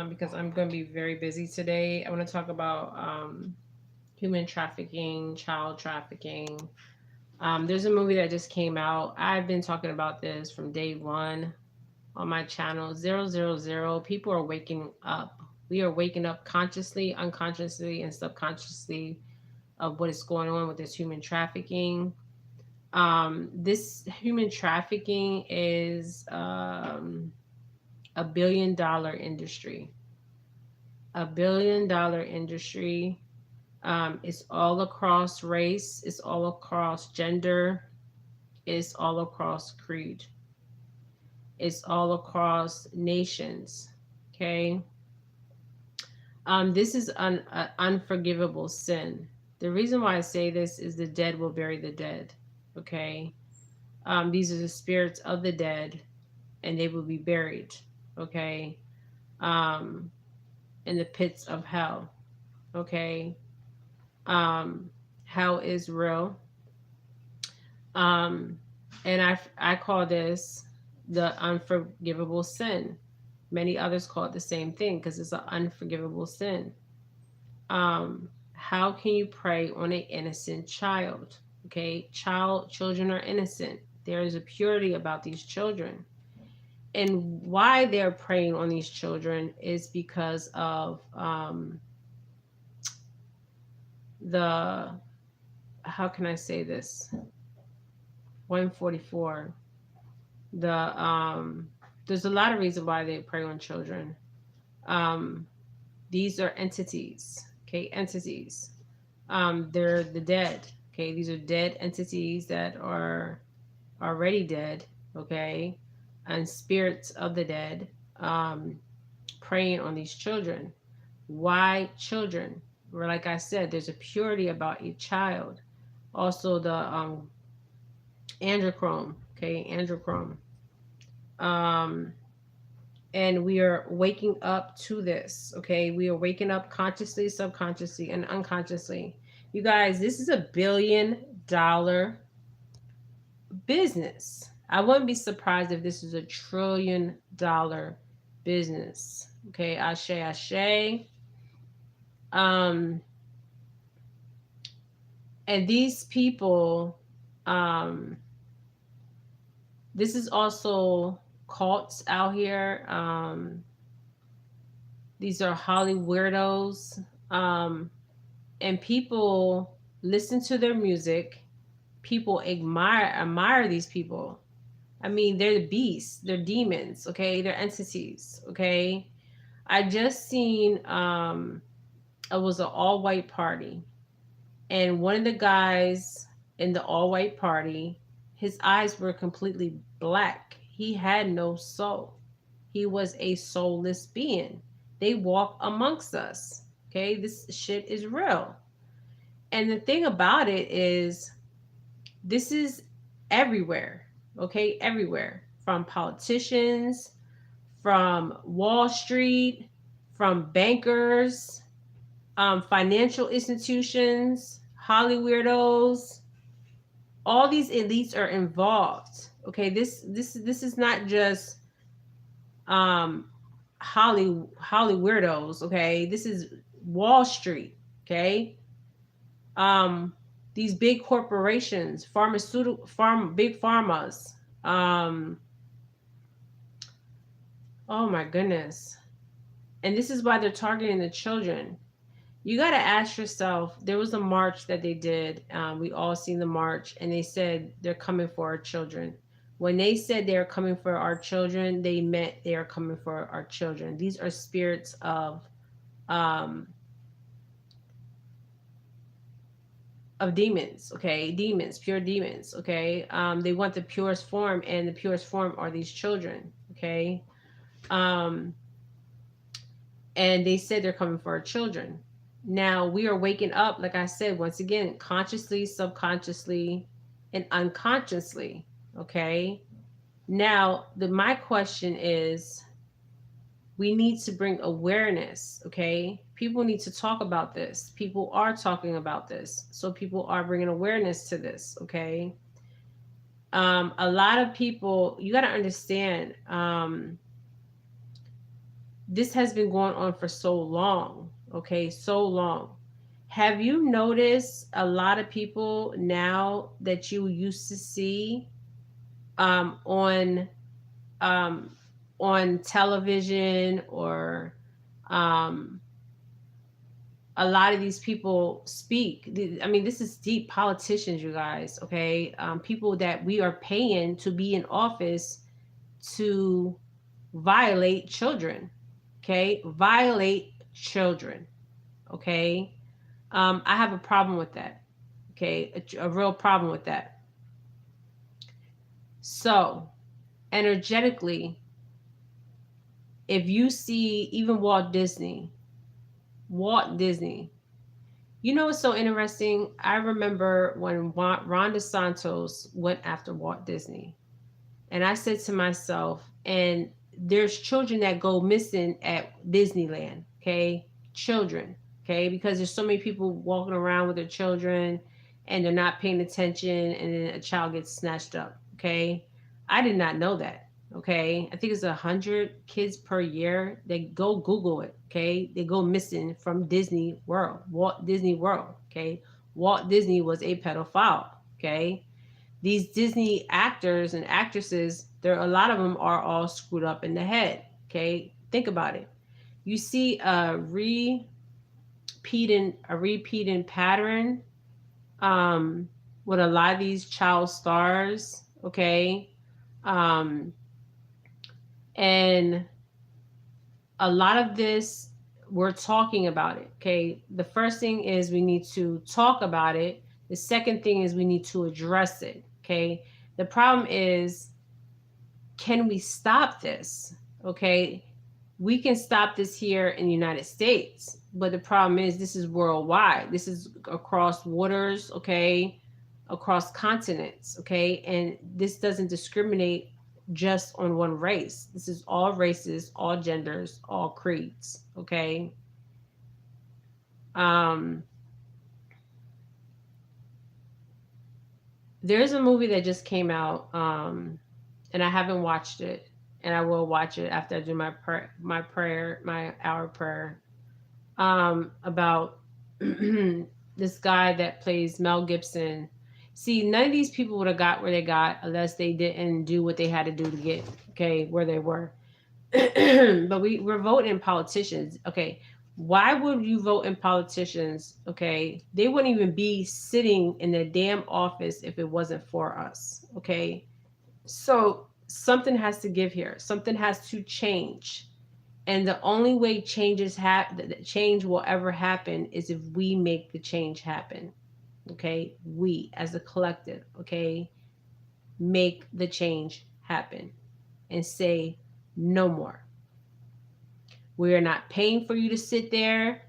because I'm going to be very busy today. I want to talk about human trafficking, child trafficking. There's a movie that just came out. I've been talking about this from day one on my channel. 000. People are waking up. We are waking up consciously, unconsciously, and subconsciously of what is going on with this human trafficking. This human trafficking is $1 billion industry. $1 billion industry. It's all across race, it's all across gender, it's all across creed, it's all across nations. Okay. This is an unforgivable sin. The reason why I say this is the dead will bury the dead. Okay. These are the spirits of the dead, and they will be buried. Okay. Um, in the pits of hell. Okay. Um, Hell is real. Um, and I call this the unforgivable sin. Many others call it the same thing because it's an unforgivable sin. How can you prey on an innocent child? Okay, children are innocent. There is a purity about these children, and why they're preying on these children is because of the, how can I say this? 144. There's a lot of reasons why they prey on children. Um, these are entities, okay, entities. They're the dead, okay. These are dead entities that are already dead, okay, and spirits of the dead preying on these children. Why children? Well, like I said, there's a purity about a child. Also, the androchrome, okay, androchrome. Um, and we are waking up to this, okay? We are waking up consciously, subconsciously, and unconsciously. You guys, this is $1 billion business. I wouldn't be surprised if this is $1 trillion business. Okay, ashe, ashe. Um, and these people, um, this is also cults out here. These are Holly weirdos. And people listen to their music. People admire these people. I mean, they're the beasts. They're demons. Okay, they're entities. Okay, I just seen it was an all white party, and one of the guys in the all white party, his eyes were completely black. He had no soul. He was a soulless being. They walk amongst us. Okay, this shit is real. And the thing about it is, this is everywhere. Okay, everywhere. From politicians, from Wall Street, from bankers, financial institutions, Holly weirdos. All these elites are involved. Okay, this is not just um Holly weirdos. Okay, this is Wall Street. Okay, um, these big corporations, big pharmas. Um, oh my goodness, and this is why they're targeting the children. You got to ask yourself. There was a march that they did. We all seen the march, and they said they're coming for our children. When they said they are coming for our children, they meant they are coming for our children. These are spirits um, of demons. Okay, demons, pure demons. Okay, they want the purest form, and the purest form are these children. Okay, um, and they said they're coming for our children. Now we are waking up, like I said, once again, consciously, subconsciously, and unconsciously. Okay. Now, my question is, we need to bring awareness. Okay. People need to talk about this. People are talking about this. So people are bringing awareness to this. Okay. A lot of people, you got to understand, This has been going on for so long, okay? So long. Have you noticed a lot of people now that you used to see um, on um, on television, or um, a lot of these people speak? I mean, this is deep. Politicians, you guys, okay? People that we are paying to be in office to violate children, okay? Violate children, okay? I have a problem with that, okay? A real problem with that. So, energetically, if you see even Walt Disney, you know what's so interesting? I remember when Ron DeSantos went after Walt Disney, and I said to myself, and there's children that go missing at Disneyland, okay? Children, okay? Because there's so many people walking around with their children and they're not paying attention, and then a child gets snatched up, okay? I did not know that, okay? I think it's 100 kids per year. They go Google it, okay? They go missing from Disney World, Walt Disney World, okay? Walt Disney was a pedophile, okay? These Disney actors and actresses, there a lot of them are all screwed up in the head. Okay, think about it. You see a repeating pattern with a lot of these child stars. Okay, um, and a lot of this, we're talking about it. Okay, the first thing is we need to talk about it. The second thing is we need to address it. Okay, the problem is, can we stop this? Okay, we can stop this here in the United States, but the problem is this is worldwide. This is across waters, okay, across continents, okay, and this doesn't discriminate just on one race. This is all races, all genders, all creeds, okay. Um, there's a movie that just came out, and I haven't watched it, and I will watch it after I do my hour prayer. About this guy that plays Mel Gibson. See, none of these people would have got where they got unless they didn't do what they had to do to get, okay, where they were. But we're voting in politicians, okay. Why would you vote in politicians? Okay, they wouldn't even be sitting in the damn office if it wasn't for us, okay. So something has to give here. Something has to change. And the only way change will ever happen is if we make the change happen. Okay? We as a collective, okay, make the change happen and say no more. We are not paying for you to sit there.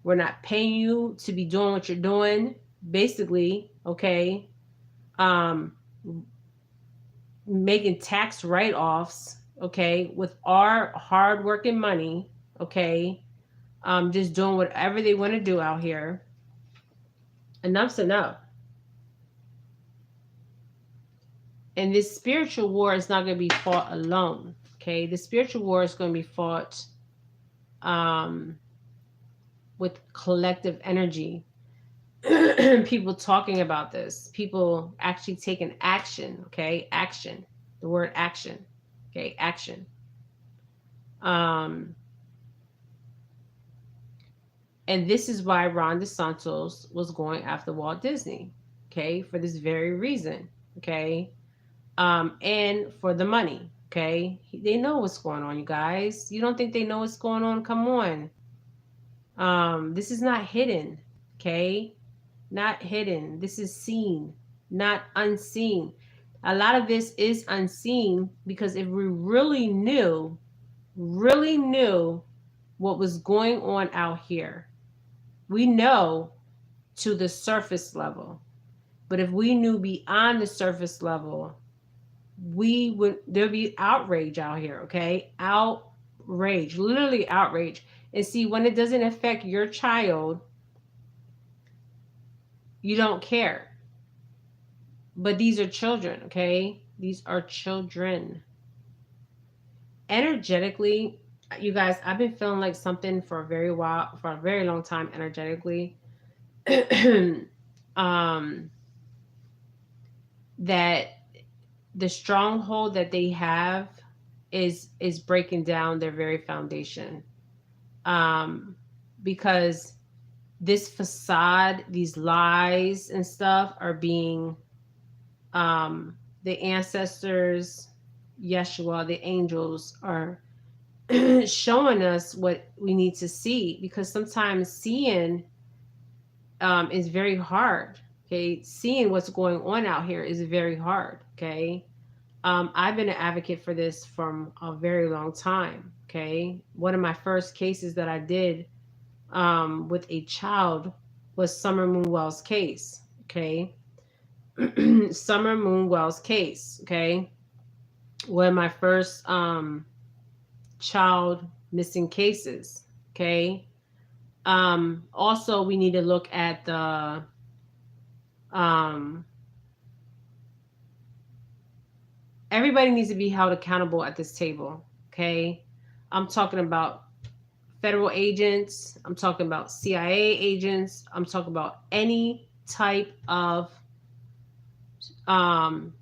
We're not paying you to be doing what you're doing. Basically, okay, um, making tax write-offs, okay, with our hard-working money, okay, just doing whatever they want to do out here. Enough's enough. And this spiritual war is not going to be fought alone, okay? The spiritual war is going to be fought um, with collective energy. People talking about this, people actually taking action, okay? Action. The word action, okay? Action. Um, and this is why Ron DeSantos was going after Walt Disney, okay? For this very reason, okay? And for the money, okay? They know what's going on, you guys. You don't think they know what's going on? Come on. This is not hidden, okay? Not hidden. This is seen, not unseen. A lot of this is unseen because if we really knew what was going on out here, we know to the surface level. But if we knew beyond the surface level, there'd be outrage out here, okay? Outrage, literally outrage. And see, when it doesn't affect your child, you don't care. But these are children, okay? These are children. Energetically, You guys, I've been feeling like something for a very while, for a very long time, energetically. um, that the stronghold that they have is breaking down their very foundation. Um, because this facade, these lies and stuff are being, the ancestors, Yeshua, the angels are showing us what we need to see, because sometimes seeing, is very hard. Okay, seeing what's going on out here is very hard. Okay, I've been an advocate for this from a very long time. Okay, one of my first cases that I did, with a child, was Summer Moon Wells case. Okay, Summer Moon Wells case. Okay, one of my first, child missing cases. Okay, also we need to look at the, um, everybody needs to be held accountable at this table. Okay, I'm talking about federal agents, I'm talking about CIA agents, I'm talking about any type of, um,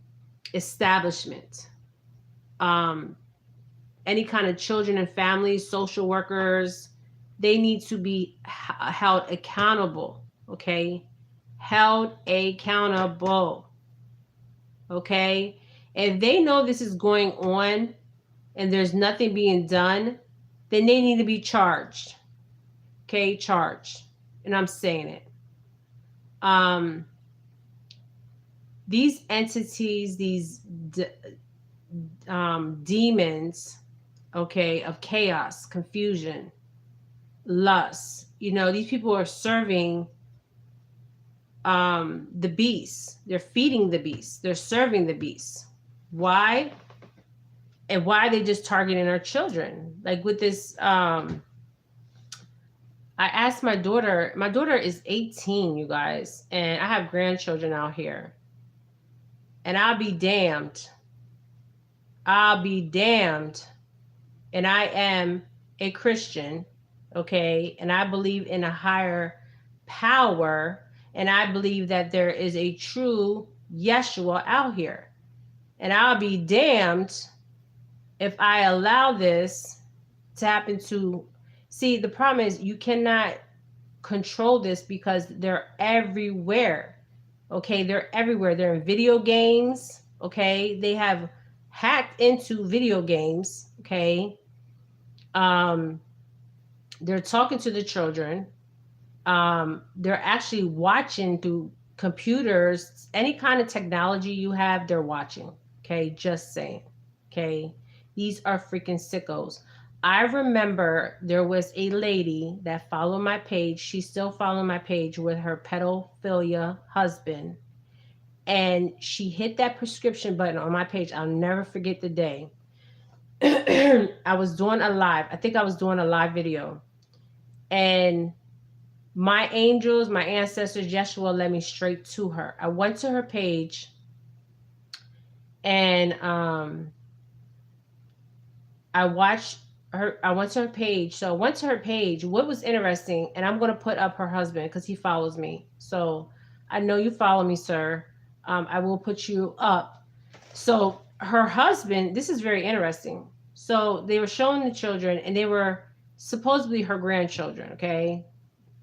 establishment, um, any kind of children and families, social workers. They need to be held accountable. Okay, held accountable. Okay, if they know this is going on and there's nothing being done, then they need to be charged. Okay, charged. And I'm saying it. Um, these entities, these demons, okay, of chaos, confusion, lust. You know, these people are serving, the beast. They're feeding the beast. They're serving the beast. Why? And why are they just targeting our children? Like with this, I asked my daughter. My daughter is 18, you guys, and I have grandchildren out here. And I'll be damned. I'll be damned. And I am a Christian, okay? And I believe in a higher power. And I believe that there is a true Yeshua out here. And I'll be damned if I allow this to happen to. See, the problem is you cannot control this because they're everywhere. Okay, they're everywhere. They're in video games. Okay, they have hacked into video games. Okay, um, they're talking to the children. They're actually watching through computers. Any kind of technology you have, they're watching. Okay, just saying. Okay, these are freaking sickos. I remember there was a lady that followed my page. She's still following my page with her pedophilia husband. And she hit that prescription button on my page. I'll never forget the day. I was doing a live. I think I was doing a live video. And my angels, my ancestors, Yeshua led me straight to her. I went to her page and, I watched her. I went to her page. So I went to her page. What was interesting, and I'm going to put up her husband because he follows me. So I know you follow me, sir. I will put you up. So her husband, this is very interesting. So they were showing the children, and they were supposedly her grandchildren. Okay.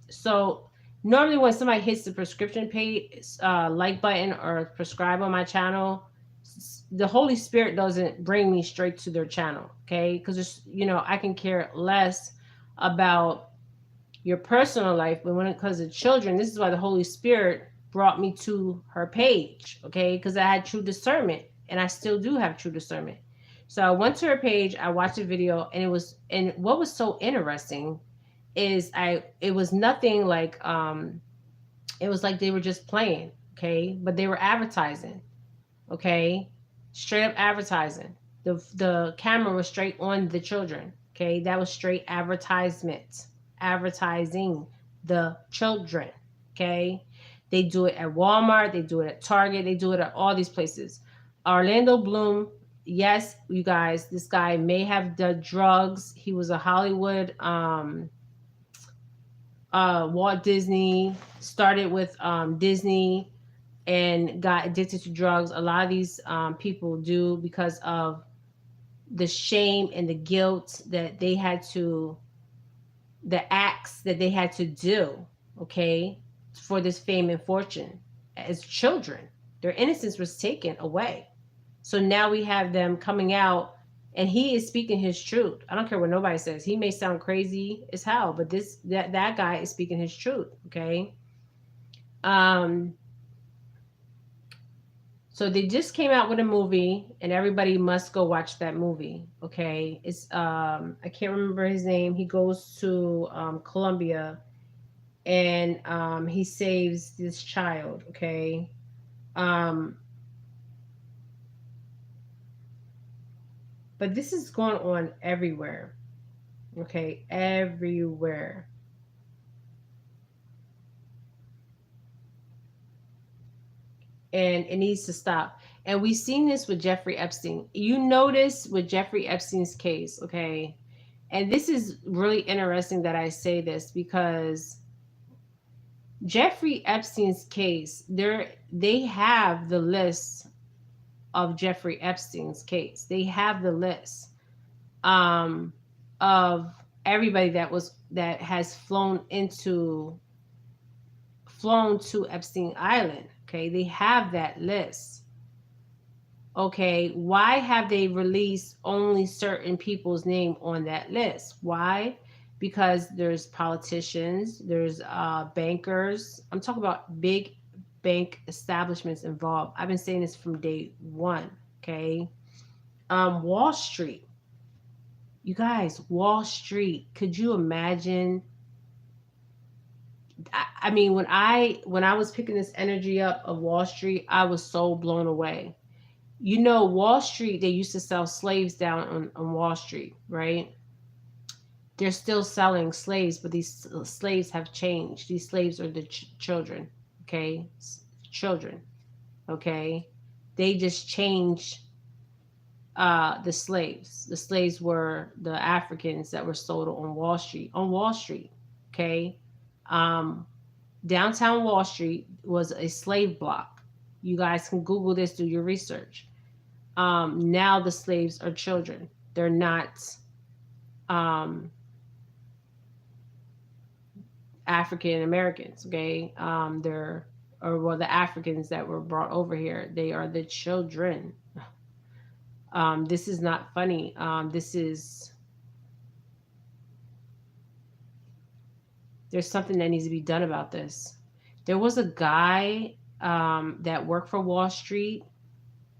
So normally when somebody hits the prescription page, like button or prescribe on my channel, the Holy Spirit doesn't bring me straight to their channel. Okay, because I can care less about your personal life, but when it comes to children, this is why the Holy Spirit brought me to her page. Okay, because I had true discernment, and I still do have true discernment. So I went to her page, I watched a video, and what was so interesting is it was nothing like, it was like they were just playing. Okay, but they were advertising. Okay, straight up advertising. The camera was straight on the children. Okay, that was straight advertisement, advertising the children. Okay, they do it at Walmart, they do it at Target, they do it at all these places. Orlando Bloom, yes, you guys, this guy may have done drugs. He was a Hollywood Walt Disney, started with Disney and got addicted to drugs. A lot of these people do because of the shame and the guilt that they had to, the acts that they had to do, okay, for this fame and fortune as children. Their innocence was taken away. So now we have them coming out and he is speaking his truth. I don't care what nobody says. He may sound crazy as hell, but that guy is speaking his truth, okay? Um so they just came out with a movie and everybody must go watch that movie, okay? It's I can't remember his name. He goes to Colombia and he saves this child, okay? Um but this is going on everywhere, okay? Everywhere. And it needs to stop. And we've seen this with Jeffrey Epstein. You notice with Jeffrey Epstein's case, okay? And this is really interesting that I say this because Jeffrey Epstein's case, they have the list of Jeffrey Epstein's case. They have the list um, of everybody that has flown to Epstein Island. Okay, they have that list. Okay, why have they released only certain people's name on that list? Why? Because there's politicians, there's bankers. I'm talking about big bank establishments involved. I've been saying this from day one. Okay, Wall Street. You guys, Wall Street. Could you imagine? I mean, when I was picking this energy up of Wall Street, I was so blown away. You know, Wall Street, they used to sell slaves down on Wall Street, right? They're still selling slaves, but these slaves have changed. These slaves are the children, okay? Children, okay? They just changed the slaves. The slaves were the Africans that were sold on Wall Street, okay? Um, Downtown Wall Street was a slave block. You guys can Google this, do your research. Now the slaves are children. They're not um, African Americans. Okay, they're or well the Africans that were brought over here. They are the children. This is not funny. This is There's something that needs to be done about this. There was a guy that worked for Wall Street.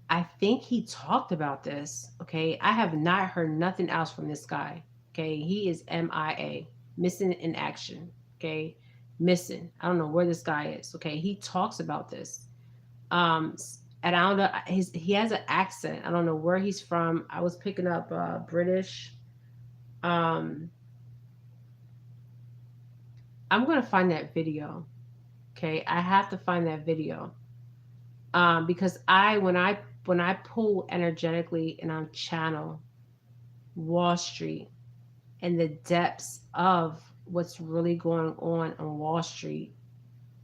I think he talked about this. Okay. I have not heard nothing else from this guy. Okay. He is MIA, missing in action. Okay. Missing. I don't know where this guy is. Okay. He talks about this. Um, and I don't know. He has an accent. I don't know where he's from. I was picking up British. Um, I'm going to find that video. Okay. I have to find that video. Because when I pull energetically and I'm channel Wall Street and the depths of what's really going on Wall Street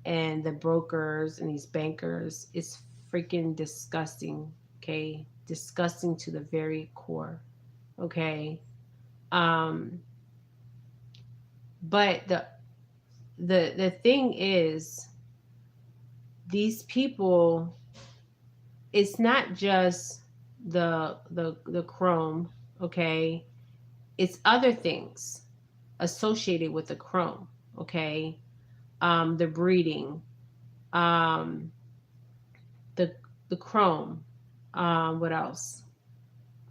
and the brokers and these bankers, it's freaking disgusting. Okay, disgusting to the very core. Okay, um, but the thing is, these people, it's not just the chrome, okay? It's other things associated with the chrome, okay? The breeding, um, the the chrome. What else?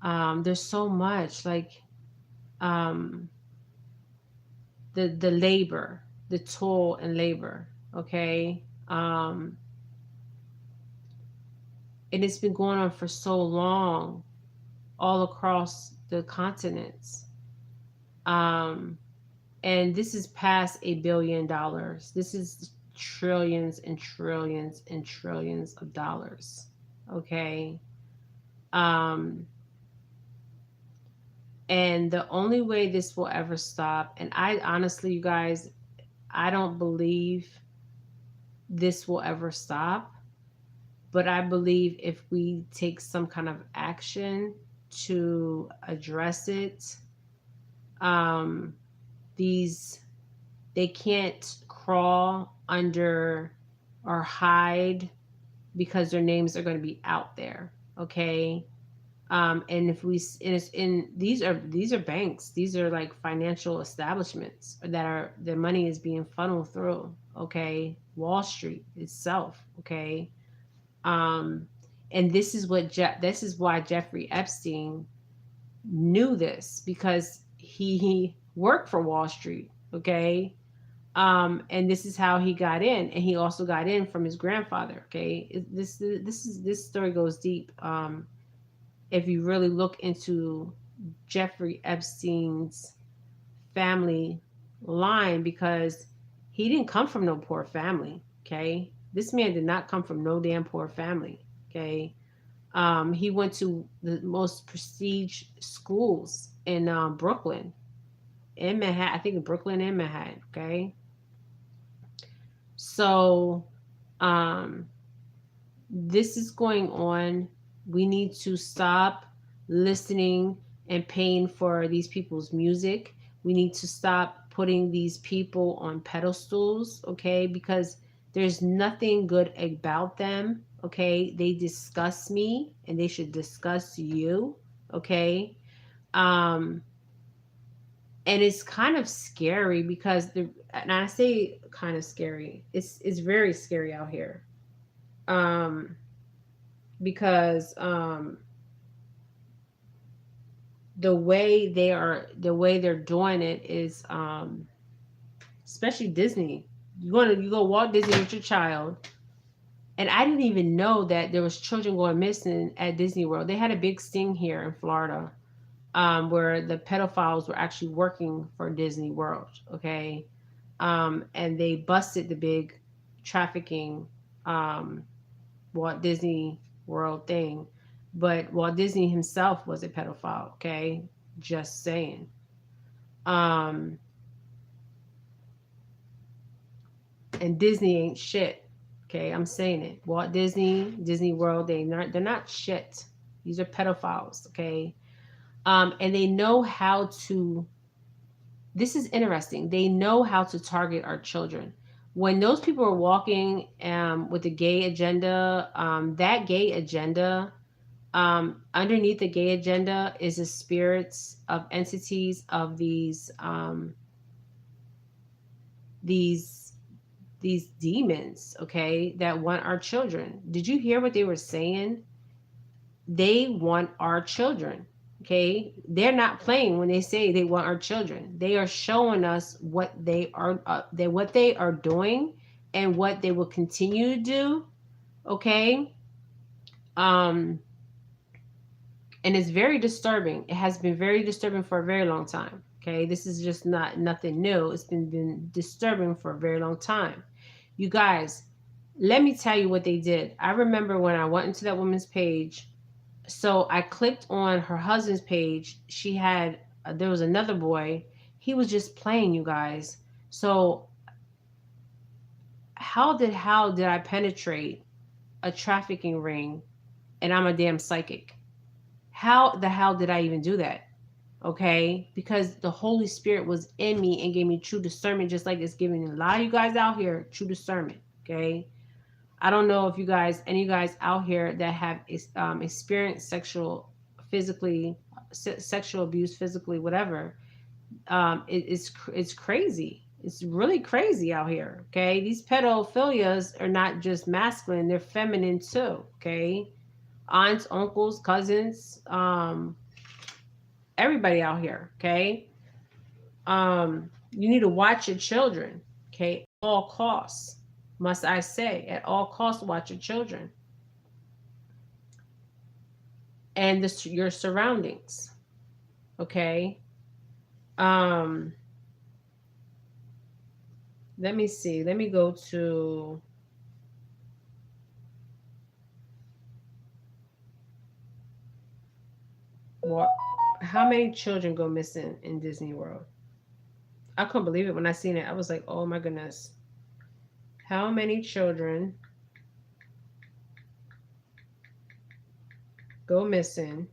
There's so much like um, the labor, the toil and labor, okay? Um, and it's been going on for so long all across the continents. Um, and this is past $1 billion. This is trillions and trillions and trillions of dollars. Okay. Um, And the only way this will ever stop, and I honestly, you guys, I don't believe this will ever stop, but I believe if we take some kind of action to address it, um, these, they can't crawl under or hide because their names are going to be out there. Okay. And if we, and it's in, these are banks, these are like financial establishments that are, their money is being funneled through. Okay. Wall Street itself. Okay. um and this is what this is why Jeffrey Epstein knew this, because he worked for Wall Street. Okay. And this is how he got in, and he also got in from his grandfather. Okay. This story goes deep. If you really look into Jeffrey Epstein's family line, because he didn't come from no poor family. Okay. This man did not come from no damn poor family. Okay. He went to the most prestige schools in Brooklyn, in Manhattan. I think in Brooklyn and Manhattan. Okay. So um, this is going on. We need to stop listening and paying for these people's music. We need to stop putting these people on pedestals, okay? Because there's nothing good about them, okay? They disgust me and they should disgust you, okay? Um, and it's kind of scary because and I say kind of scary. It's very scary out here. Um, because the way they're doing it is especially Disney. You go Walt Disney with your child, and I didn't even know that there was children going missing at Disney World. They had a big sting here in Florida, where the pedophiles were actually working for Disney World. Okay. And they busted the big trafficking um, Walt Disney World thing. But Walt Disney himself was a pedophile, okay? Just saying. Um, and Disney ain't shit. Okay, I'm saying it. Walt Disney, Disney World, they're not shit. These are pedophiles, okay? And they know how to, this is interesting. They know how to target our children. When those people are walking with the gay agenda, that gay agenda, underneath the gay agenda is the spirits of entities of these these demons, okay, that want our children. Did you hear what they were saying? They want our children. Okay, they're not playing when they say they want our children. They are showing us what what they are doing and what they will continue to do. Okay. um and it's very disturbing. It has been very disturbing for a very long time. Okay, this is just not nothing new. It's been disturbing for a very long time. You guys, let me tell you what they did. I remember when I went into that woman's page. So I clicked on her husband's page. She had there was another boy. He was just playing, you guys. So how did I penetrate a trafficking ring and I'm a damn psychic? How the hell did I even do that? Okay, because the Holy Spirit was in me and gave me true discernment, just like it's giving a lot of you guys out here true discernment. Okay, I don't know if you guys, any of you guys out here that have experienced sexual abuse, physically, whatever. It's crazy. It's really crazy out here. Okay, these pedophilias are not just masculine; they're feminine too. Okay, aunts, uncles, cousins, everybody out here. Okay. You need to watch your children. Okay, at all costs, must I say, at all costs, watch your children and your surroundings. Okay. Um, let me see. Let me go to what How many children go missing in Disney World? I couldn't believe it when I seen it. I was like, oh my goodness. How many children go missing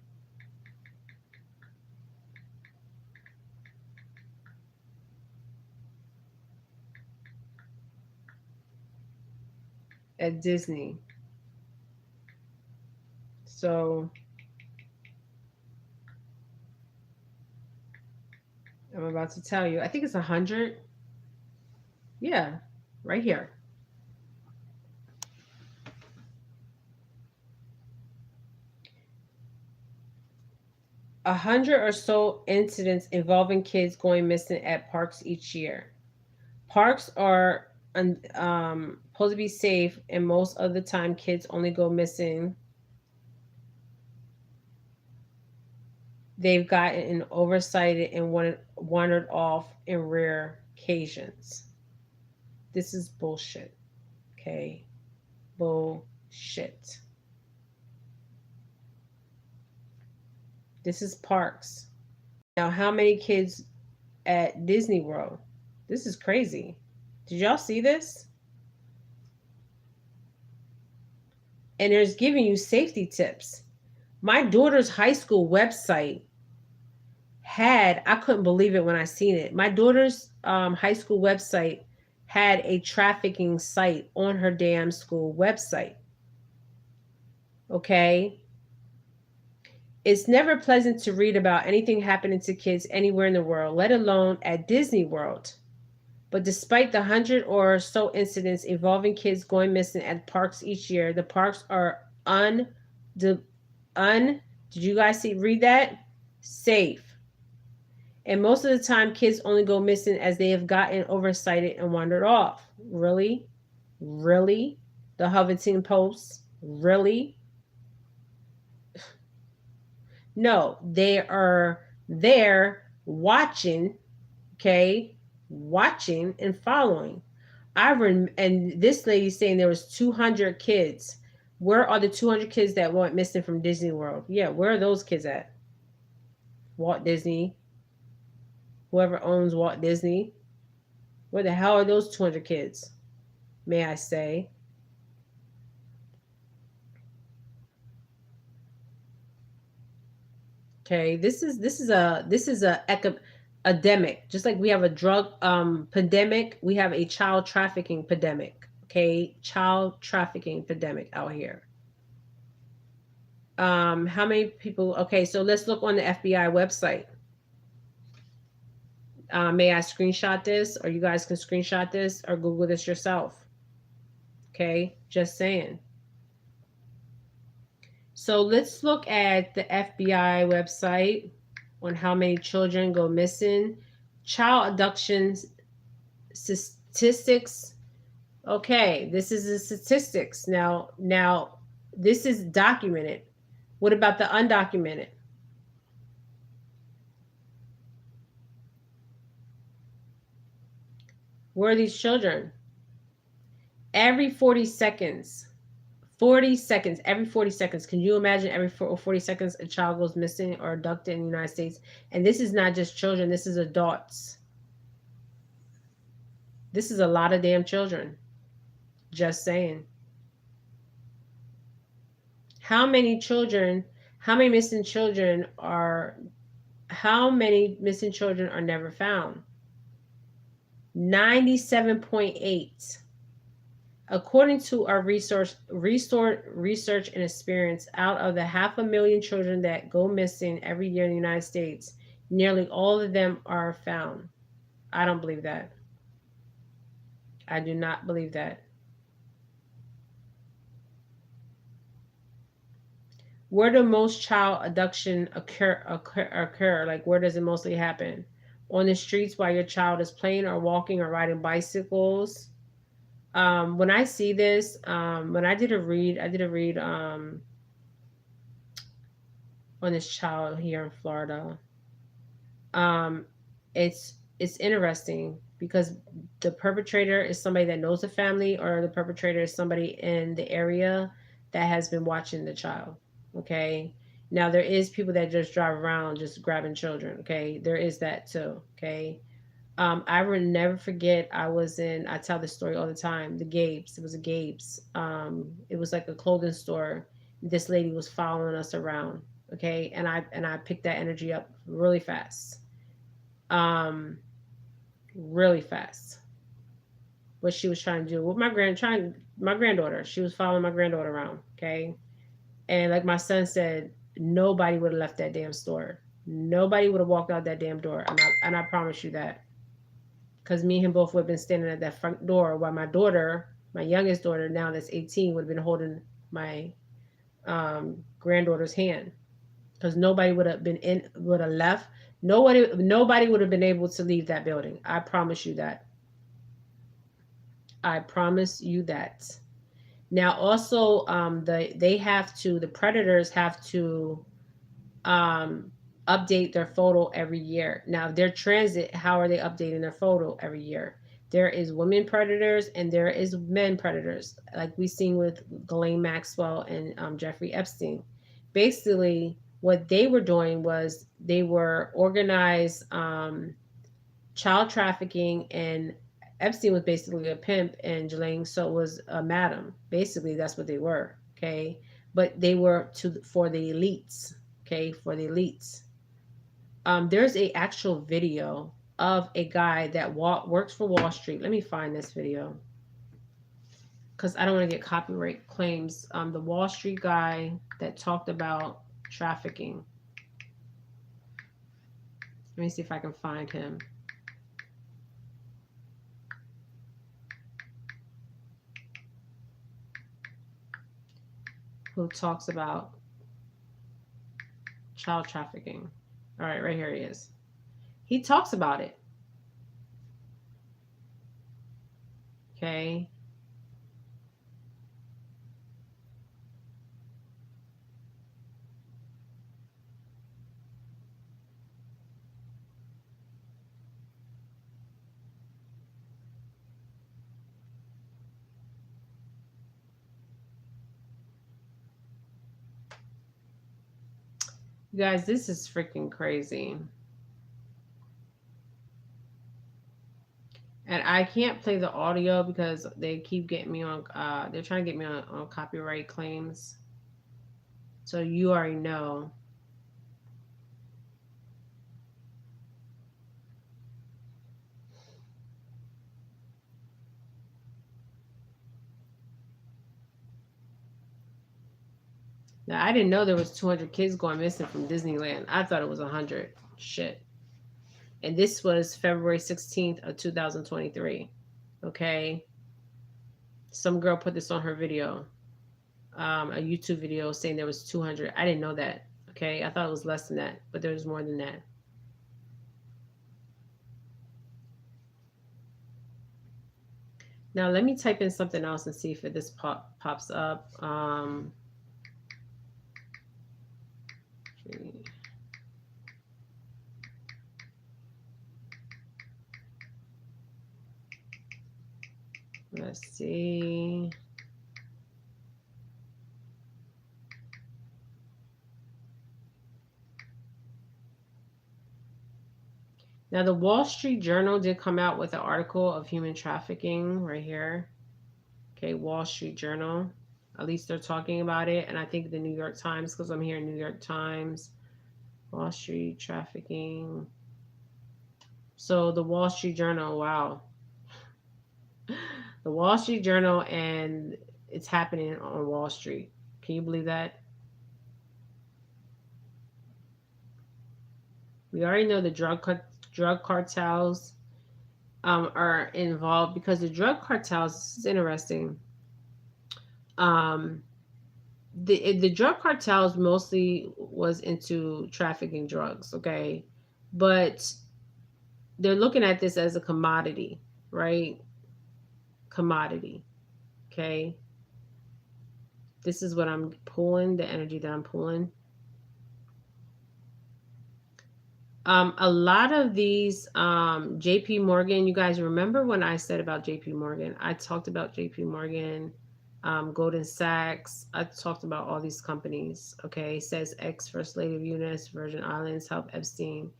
at Disney? So I'm about to tell you. I think it's 100. Yeah, right here. 100 or so incidents involving kids going missing at parks each year. Parks are supposed to be safe, and most of the time, kids only go missing. They've gotten oversighted and wandered off in rare occasions. This is bullshit. Okay? Bullshit. This is parks. Now, how many kids at Disney World? This is crazy. Did y'all see this? And there's giving you safety tips. My daughter's high school website had, I couldn't believe it when I seen it. My daughter's high school website had a trafficking site on her damn school website. Okay? It's never pleasant to read about anything happening to kids anywhere in the world, let alone at Disney World. But despite the 100 or so incidents involving kids going missing at parks each year, the parks are did you guys read that? Safe. And most of the time, kids only go missing as they have gotten oversighted and wandered off. Really? Really? The Huffington Post? Really? No, they are there watching, okay? Watching and following. And this lady's saying there was 200 kids. Where are the 200 kids that went missing from Disney World? Yeah, where are those kids at? Walt Disney. Whoever owns Walt Disney. Where the hell are those 200 kids? May I say? Okay, this is a epidemic. Just like we have a drug pandemic, we have a child trafficking pandemic. Okay, child trafficking pandemic out here. How many people? Okay, so let's look on the FBI website. May I screenshot this, or you guys can screenshot this or Google this yourself? Okay, just saying. So let's look at the FBI website on how many children go missing. Child abductions statistics. Okay, this is the statistics. Now this is documented. What about the undocumented? Where are these children? Every 40 seconds. 40 seconds. Every 40 seconds. Can you imagine every 40 seconds a child goes missing or abducted in the United States? And this is not just children, this is adults. This is a lot of damn children. Just saying. How many children, how many missing children are never found? 97.8. According to our research and experience, out of the 500,000 children that go missing every year in the United States, nearly all of them are found. I don't believe that. I do not believe that. Where do most child abduction occur? Like, where does it mostly happen? On the streets while your child is playing or walking or riding bicycles. When I see this, when I did a read on this child here in Florida. Um, it's interesting because the perpetrator is somebody that knows the family, or the perpetrator is somebody in the area that has been watching the child. Okay, Now there is people that just drive around just grabbing children. Okay, there is that too. Okay, I will never forget. I tell this story all the time. The Gabes. It was a Gabes. It was like a clothing store. This lady was following us around. Okay, and I picked that energy up really fast. Um, really fast. What she was trying to do with my granddaughter. She was following my granddaughter around. Okay, and like my son said, nobody would have left that damn store. Nobody would have walked out that damn door, and I promise you that. Because me and him both would have been standing at that front door while my daughter, my youngest daughter, now that's 18, would have been holding my granddaughter's hand. Because nobody would have left. Nobody would have been able to leave that building. I promise you that. I promise you that. Now, also, the predators have to um, update their photo every year. Now, their transit, how are they updating their photo every year? There is women predators and there is men predators, like we seen with Ghislaine Maxwell and Jeffrey Epstein. Basically, what they were doing was they were organized child trafficking, and Epstein was basically a pimp and Ghislaine so was a madam. Basically, that's what they were. Okay, but they were for the elites. Okay, for the elites. There's a actual video of a guy that works for Wall Street. Let me find this video because I don't want to get copyright claims. The Wall Street guy that talked about trafficking. Let me see if I can find him. Who talks about child trafficking. All right, right here he is. He talks about it. Okay. You guys, this is freaking crazy. And I can't play the audio because they keep getting me on, they're trying to get me on copyright claims. So you already know. Now, I didn't know there was 200 kids going missing from Disneyland. I thought it was 100. Shit. And this was February 16th of 2023. Okay. Some girl put this on her video, a YouTube video saying there was 200. I didn't know that. Okay. I thought it was less than that, but there was more than that. Now, let me type in something else and see if this pops up. Let's see. Now, the Wall Street Journal did come out with an article of human trafficking right here. Okay, Wall Street Journal. At least they're talking about it. And I think the New York Times, because I'm here in New York Times. Wall Street trafficking. So the Wall Street Journal, wow. The Wall Street Journal, and it's happening on Wall Street. Can you believe that? We already know the drug cartels are involved, because the drug cartels, this is interesting. The drug cartels mostly was into trafficking drugs, okay? But they're looking at this as a commodity, right? Commodity, okay? This is what I'm pulling, the energy that I'm pulling. A lot of these, JP Morgan, you guys remember when I said about JP Morgan? I talked about JP Morgan Golden Sachs. I talked about all these companies. Okay, says ex First Lady of UNS Virgin Islands helped Epstein.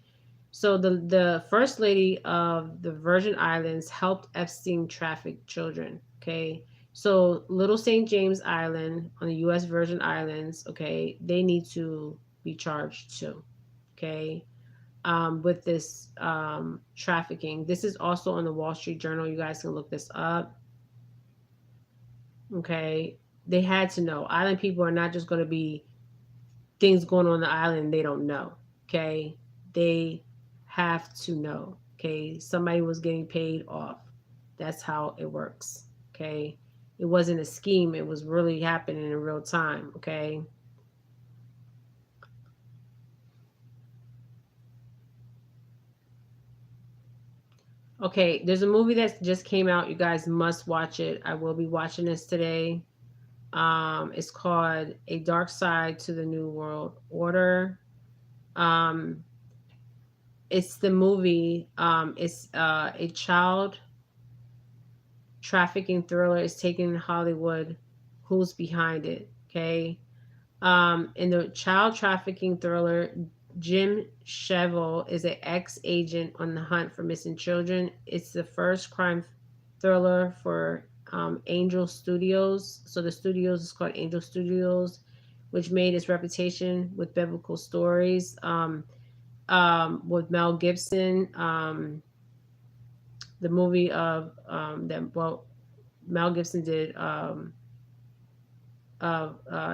So the first lady of the Virgin Islands helped Epstein traffic children. Okay, so Little St. James Island on the U.S. Virgin Islands. Okay, they need to be charged too. Okay, with this trafficking. This is also on the Wall Street Journal. You guys can look this up. Okay, they had to know. Island people are not just going to be things going on the island they don't know. Okay, they have to know. Okay, somebody was getting paid off. That's how it works. Okay, it wasn't a scheme. It was really happening in real time. Okay. Okay, there's a movie that just came out. You guys must watch it. I will be watching this today. It's called A Dark Side to the New World Order. Um, it's the movie. It's a child trafficking thriller. It's taken in Hollywood. Who's behind it? Okay. In the child trafficking thriller, Jim Cheval is an ex-agent on the hunt for missing children. It's the first crime thriller for Angel Studios. So the studios is called Angel Studios, which made its reputation with biblical stories. With Mel Gibson, the movie of Mel Gibson did of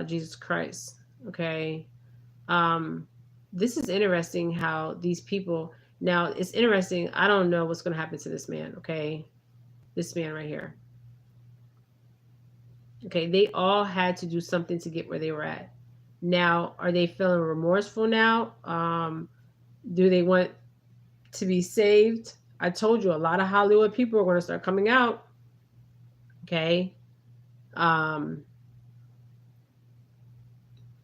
Jesus Christ. Okay. Um, this is interesting how these people, now it's interesting. I don't know what's going to happen to this man. Okay. This man right here. Okay. They all had to do something to get where they were at. Now, are they feeling remorseful now? Do they want to be saved? I told you a lot of Hollywood people are going to start coming out. Okay. Um,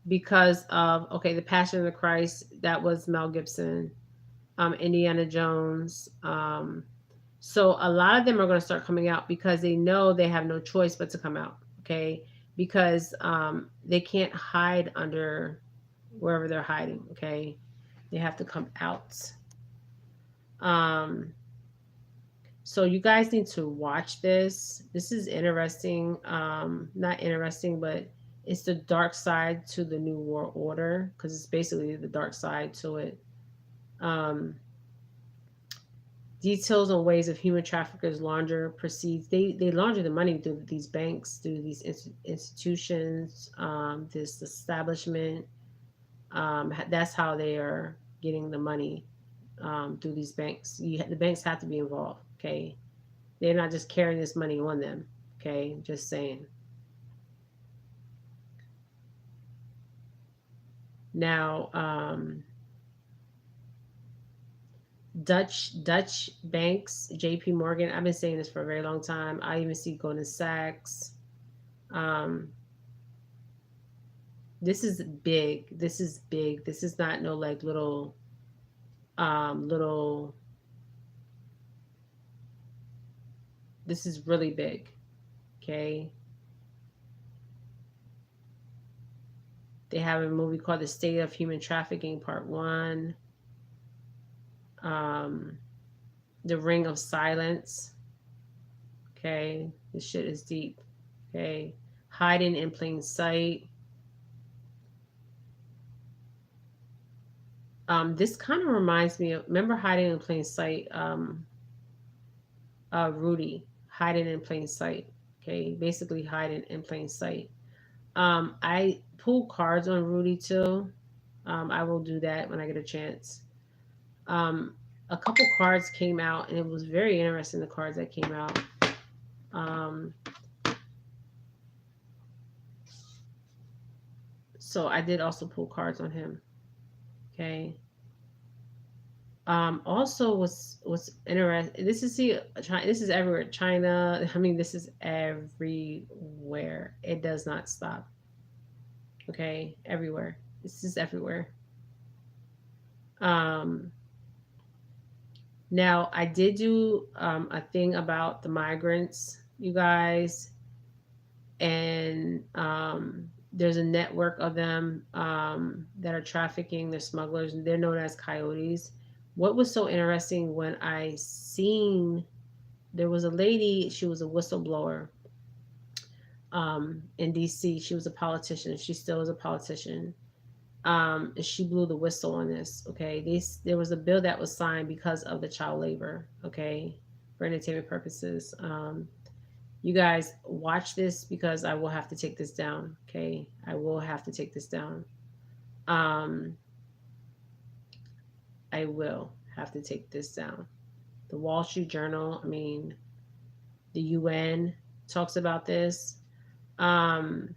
because of, okay, the Passion of the Christ, that was Mel Gibson. Indiana Jones. So a lot of them are going to start coming out because they know they have no choice but to come out. Okay, because they can't hide under wherever they're hiding. Okay, they have to come out. Um, so you guys need to watch this. This is interesting. Not interesting, but it's the dark side to the New World Order because it's basically the dark side to it. Um, Details on ways of human traffickers launder proceeds. They launder the money through these banks, through these institutions, this establishment. That's how they are getting the money through these banks. The banks have to be involved. Okay, they're not just carrying this money on them. Okay, just saying. Now, Dutch banks, J.P. Morgan. I've been saying this for a very long time. I even see Goldman Sachs. Um, this is big. This is big. This is not no like little. This is really big. Okay. They have a movie called The State of Human Trafficking Part One. Um, The Ring of Silence. Okay. This shit is deep. Okay. Hiding in Plain Sight. This kind of reminds me of, remember Hiding in Plain Sight? Rudy, Hiding in Plain Sight. Okay, basically hiding in plain sight. I pull cards on Rudy too. I will do that when I get a chance. Um, a couple cards came out, and it was very interesting. The cards that came out. Um, so I did also pull cards on him. Okay. Also, what's interesting? This is see, China, this is everywhere. China. I mean, this is everywhere. It does not stop. Okay, everywhere. This is everywhere. Um, Now, I did do a thing about the migrants, you guys. And there's a network of them that are trafficking. They're smugglers, and they're known as coyotes. What was so interesting when I seen, there was a lady, she was a whistleblower in DC. She was a politician. She still is a politician. And she blew the whistle on this. Okay, there was a bill that was signed because of the child labor. Okay, for entertainment purposes. You guys watch this because I will have to take this down. Okay, I will have to take this down. Um, I will have to take this down. The Wall Street Journal, I mean, the UN talks about this. Um,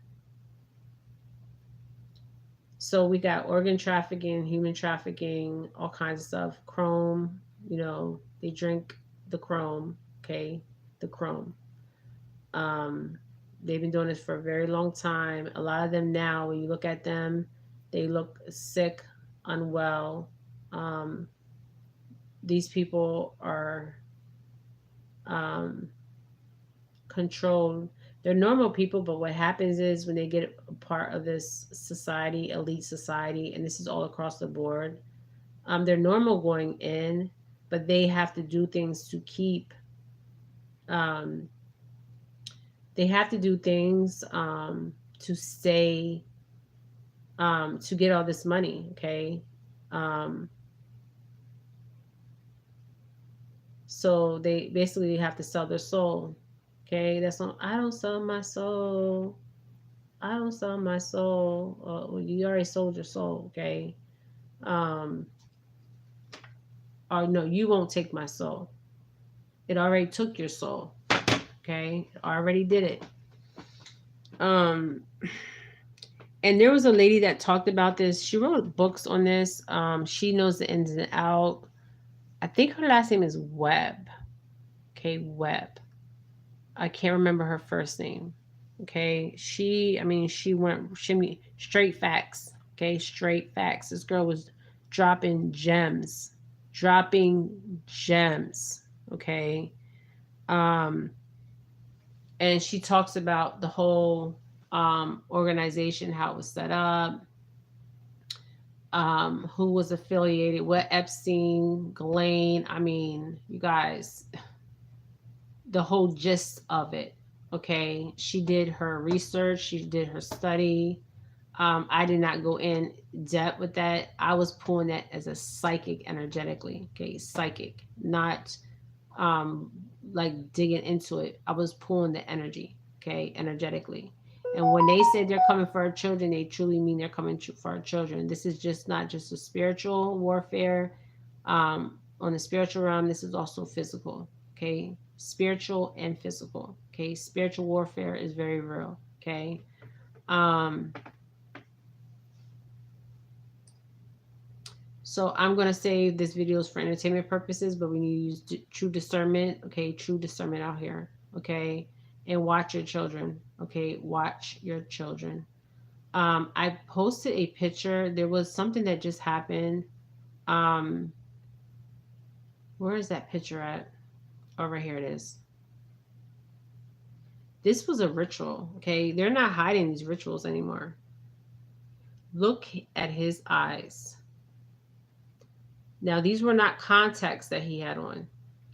so we got organ trafficking, human trafficking, all kinds of stuff. Chrome, they drink the chrome. Okay, the chrome. Um, they've been doing this for a very long time. A lot of them now, when you look at them, they look sick, unwell. Um, these people are um, controlled. They're normal people, but what happens is when they get a part of this society, elite society, and this is all across the board, they're normal going in, but they have to do things to keep. Um, they have to do things to stay, to get all this money. Okay, um, so they basically have to sell their soul. Okay, that's on. I don't sell my soul. I don't sell my soul. Well, you already sold your soul. Okay, um, or no, you won't take my soul. It already took your soul. Okay, it already did it. Um, and there was a lady that talked about this. She wrote books on this. She knows the ins and out. I think her last name is Webb. Okay, Webb. I can't remember her first name. Okay, she went straight facts. Okay, straight facts. This girl was dropping gems, dropping gems. Okay, um, and she talks about the whole organization, how it was set up, who was affiliated, what Epstein, Ghislaine. I mean, you guys, the whole gist of it. Okay, she did her research, she did her study. I did not go in depth with that. I was pulling that as a psychic energetically. Okay, psychic, not um, like digging into it. I was pulling the energy. Okay, energetically. And when they say they're coming for our children, they truly mean they're coming for our children. This is just not just a spiritual warfare. On the spiritual realm, this is also physical. Okay, spiritual and physical. Okay, spiritual warfare is very real. Okay. Um, So I'm gonna say this video is for entertainment purposes, but we need to use true discernment. Okay, true discernment out here. Okay, and watch your children. Okay, watch your children. I posted a picture. There was something that just happened. Um, where is that picture at? Over here it is. This was a ritual. Okay, they're not hiding these rituals anymore. Look at his eyes. Now these were not contacts that he had on.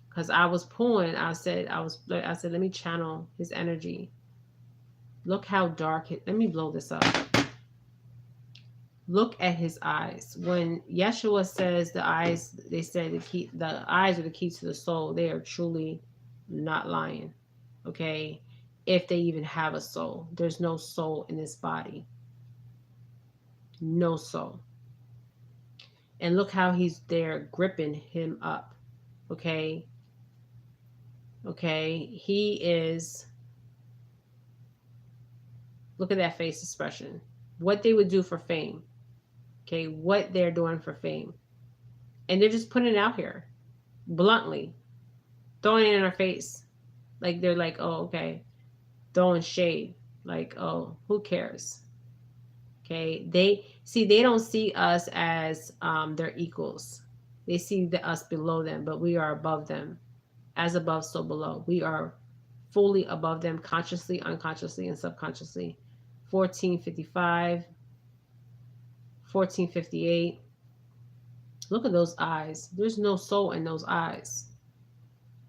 Because I was pulling, I said, let me channel his energy. Look how dark let me blow this up. Look at his eyes. When Yeshua says the eyes, they said the eyes are the key to the soul. They are truly not lying. Okay, if they even have a soul, there's no soul in this body. No soul. And look how he's there gripping him up. Okay. Okay, he is. Look at that face expression. What they would do for fame. Okay, what they're doing for fame. And they're just putting it out here bluntly, throwing it in our face. Like they're like, oh, okay, throwing shade. Like, oh, who cares? Okay, they don't see us as their equals. They see us below them, but we are above them. As above, so below. We are fully above them, consciously, unconsciously, and subconsciously. 1455, 1458. Look at those eyes. There's no soul in those eyes.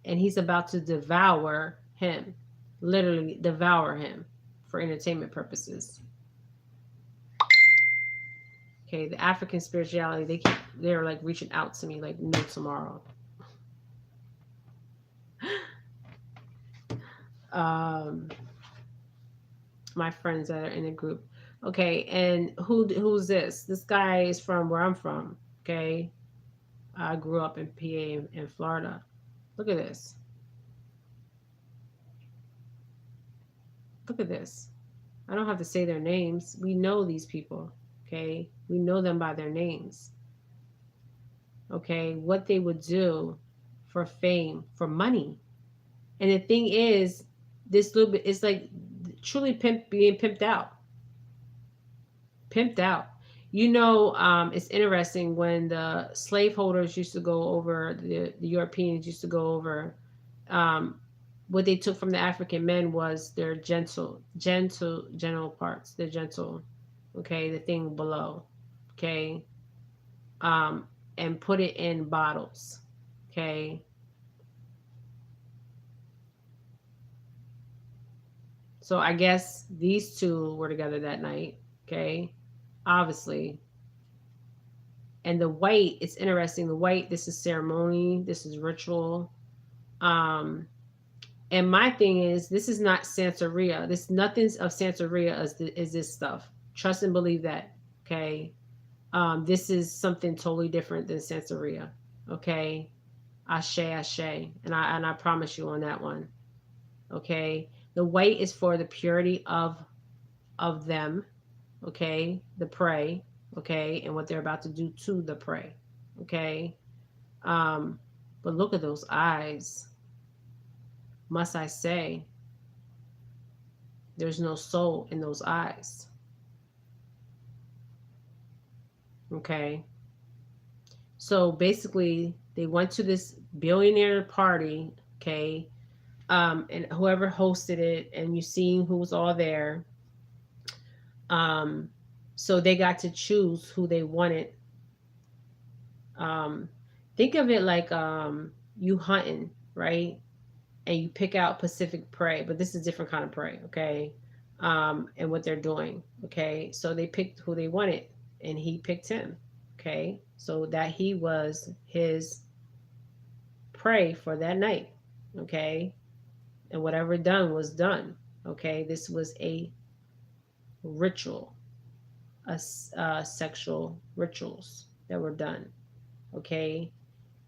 And he's about to devour him, literally devour him for entertainment purposes. Okay, the African spirituality, they're like reaching out to me like no tomorrow. Um, my friends that are in the group. Okay, and who's this? This guy is from where I'm from. Okay, I grew up in PA in Florida. Look at this. Look at this. I don't have to say their names. We know these people. Okay, we know them by their names. Okay, what they would do for fame, for money. And the thing is, this little bit, it's like truly being pimped out. Pimped out. It's interesting when the slaveholders used to go over, the Europeans used to go over, um, what they took from the African men was their gentle, genital parts, their gentle, okay, the thing below, okay, um, and put it in bottles, okay. So I guess these two were together that night, okay, obviously. And the white, it's interesting. The white, this is ceremony, this is ritual. Um, and my thing is, this is not Santeria. This nothing's of Santeria is this stuff. Trust and believe that. Okay. This is something totally different than Santeria. Okay. Ashe, ashe. And I promise you on that one. Okay. The white is for the purity of them. Okay. The prey. Okay. And what they're about to do to the prey. Okay. Um, but look at those eyes. Must I say, there's no soul in those eyes. Okay. So basically, they went to this billionaire party. Okay. And whoever hosted it, and you seen who was all there. Um, so they got to choose who they wanted. Um, think of it like you hunting, right? And you pick out Pacific prey, but this is different kind of prey, okay? And what they're doing, okay? So they picked who they wanted, and he picked him, okay? So that he was his prey for that night, okay? And whatever done was done, okay? This was a ritual, sexual rituals that were done, okay?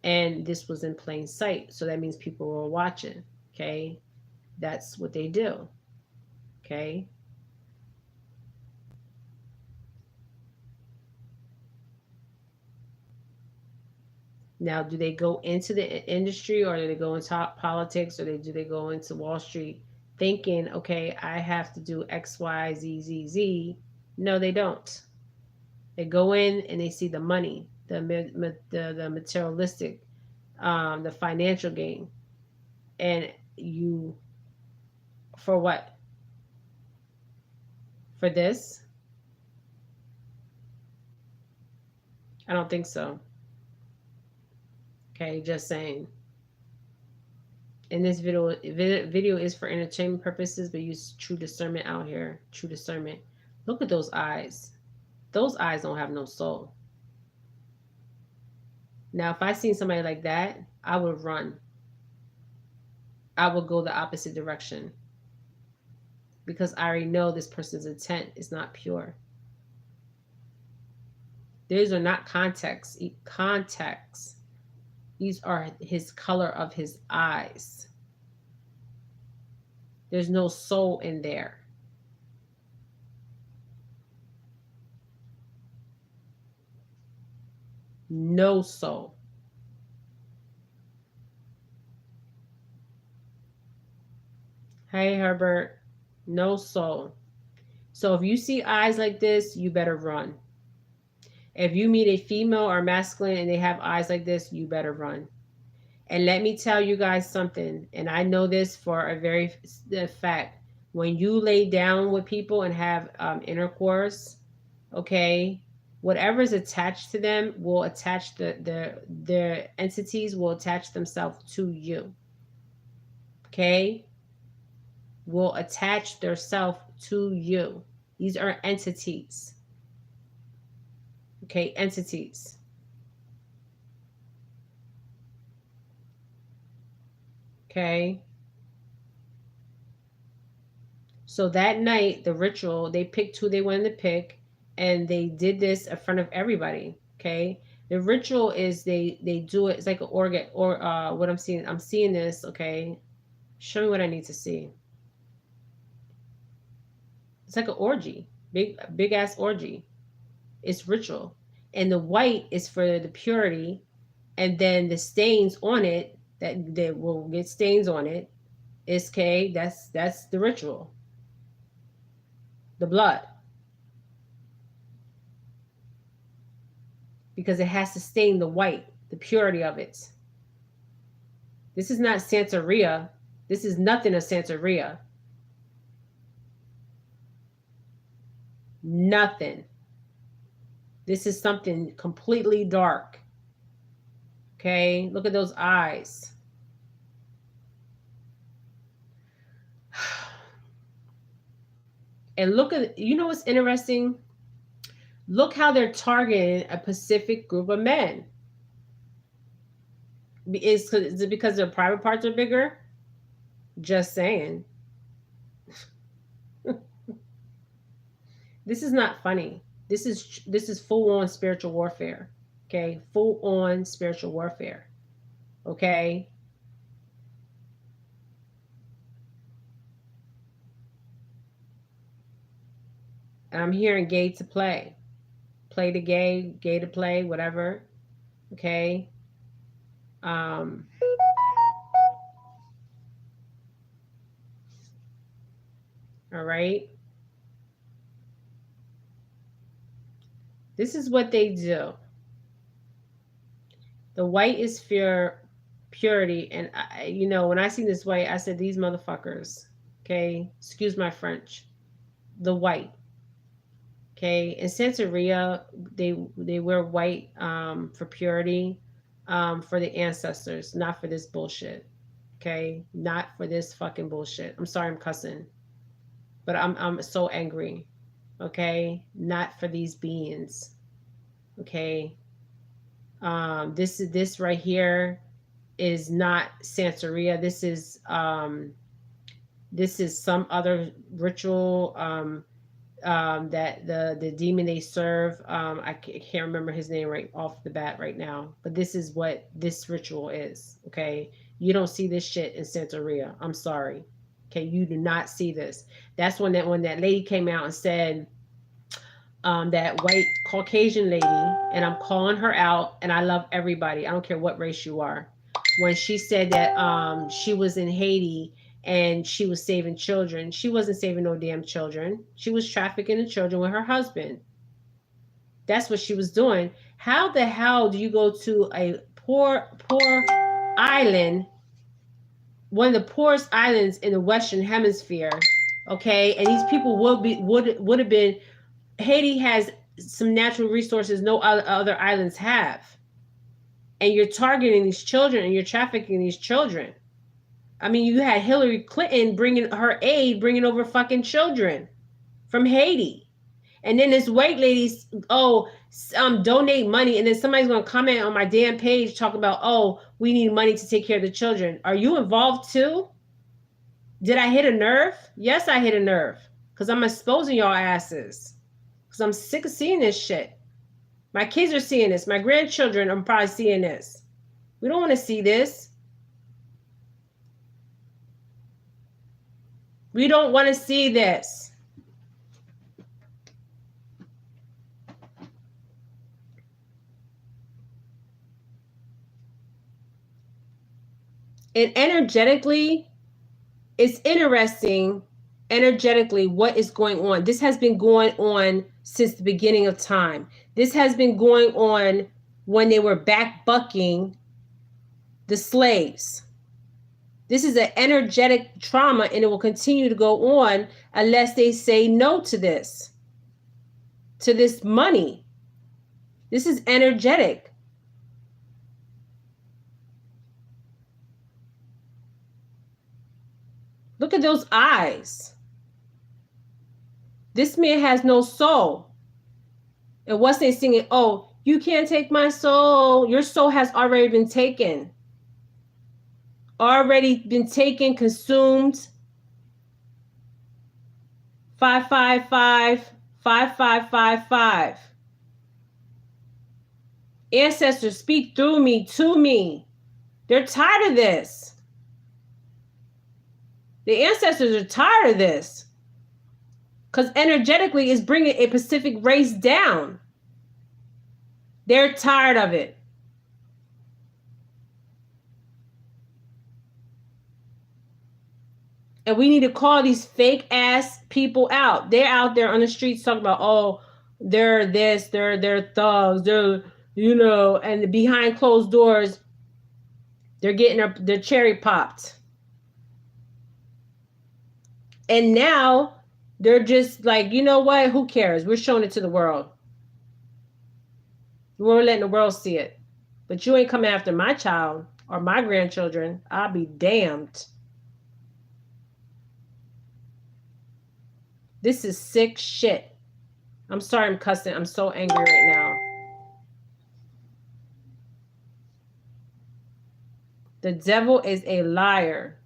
And this was in plain sight, so that means people were watching, okay? That's what they do, okay? Now, do they go into the industry, or do they go into politics, or do they go into Wall Street thinking, okay, I have to do X, Y, Z, Z, Z? No, they don't. They go in and they see the money, the materialistic, the financial gain, and you, for what? For this? I don't think so. Okay, just saying. In this video is for entertainment purposes, but use true discernment out here. True discernment. Look at those eyes. Those eyes don't have no soul. Now, if I seen somebody like that, I would run. I would go the opposite direction, because I already know this person's intent is not pure. These are not contexts. Context. These are his color of his eyes. There's no soul in there. No soul. Hey, Herbert. No soul. So if you see eyes like this, you better run. If you meet a female or masculine and they have eyes like this, you better run. And let me tell you guys something, and I know this for a very fact. When you lay down with people and have intercourse, okay, whatever is attached to them will attach the entities will attach themselves to you. Okay, will attach their self to you. These are entities. Okay, entities. Okay. So that night, the ritual, they picked who they wanted to pick, and they did this in front of everybody. Okay. The ritual is they do it. It's like an organ or what I'm seeing. I'm seeing this. Okay. Show me what I need to see. It's like an orgy, big ass orgy. It's ritual, and the white is for the purity, and then the stains on it that will get stains on it is okay. That's the ritual. The blood, because it has to stain the white, the purity of it. This is not Santeria. This is nothing of Santeria. Nothing. This is something completely dark. Okay, look at those eyes. And look at, you know what's interesting? Look how they're targeting a specific group of men. Is it because their private parts are bigger? Just saying. This is not funny. This is full on spiritual warfare. Okay, full on spiritual warfare. Okay. And I'm hearing gay to play. Play to gay, gay to play, whatever. Okay. Um all right. This is what they do. The white is fear, purity, and when I seen this white, I said these motherfuckers. Okay, excuse my French. The white. Okay, in Santeria, they wear white for purity, for the ancestors, not for this bullshit. Okay, not for this fucking bullshit. I'm sorry, I'm cussing, but I'm so angry. Okay, not for these beings. Okay, this right here is not Santeria. This is some other ritual that the demon they serve. I can't remember his name right off the bat right now, but this is what this ritual is. Okay, you don't see this shit in Santeria. I'm sorry. Okay, you do not see this. That's when that lady came out and said, that white Caucasian lady, and I'm calling her out, and I love everybody. I don't care what race you are. When she said that she was in Haiti and she was saving children, she wasn't saving no damn children. She was trafficking the children with her husband. That's what she was doing. How the hell do you go to a poor island, one of the poorest islands in the Western Hemisphere, okay? And these people would have been. Haiti has some natural resources no other islands have, and you're targeting these children and you're trafficking these children. I mean, you had Hillary Clinton bringing her aid, bringing over fucking children from Haiti. And then this white lady's, donate money. And then somebody's going to comment on my damn page, talk about, we need money to take care of the children. Are you involved too? Did I hit a nerve? Yes, I hit a nerve. Because I'm exposing y'all asses. Because I'm sick of seeing this shit. My kids are seeing this. My grandchildren are probably seeing this. We don't want to see this. We don't want to see this. And energetically, it's interesting, energetically, what is going on. This has been going on since the beginning of time. This has been going on when they were back bucking the slaves. This is an energetic trauma, and it will continue to go on unless they say no to this money. This is energetic. Look at those eyes. This man has no soul. And once they singing, oh, you can't take my soul. Your soul has already been taken. Already been taken, consumed. 555, 5555. Ancestors, speak through me, to me. They're tired of this. The ancestors are tired of this. Because energetically, it's bringing a Pacific race down. They're tired of it. And we need to call these fake ass people out. They're out there on the streets talking about, oh, they're this, they're thugs, they're, and behind closed doors, they're getting their cherry popped. And now they're just like, you know what? Who cares? We're showing it to the world. We're letting the world see it. But you ain't coming after my child or my grandchildren. I'll be damned. This is sick shit. I'm sorry I'm cussing. I'm so angry right now. The devil is a liar.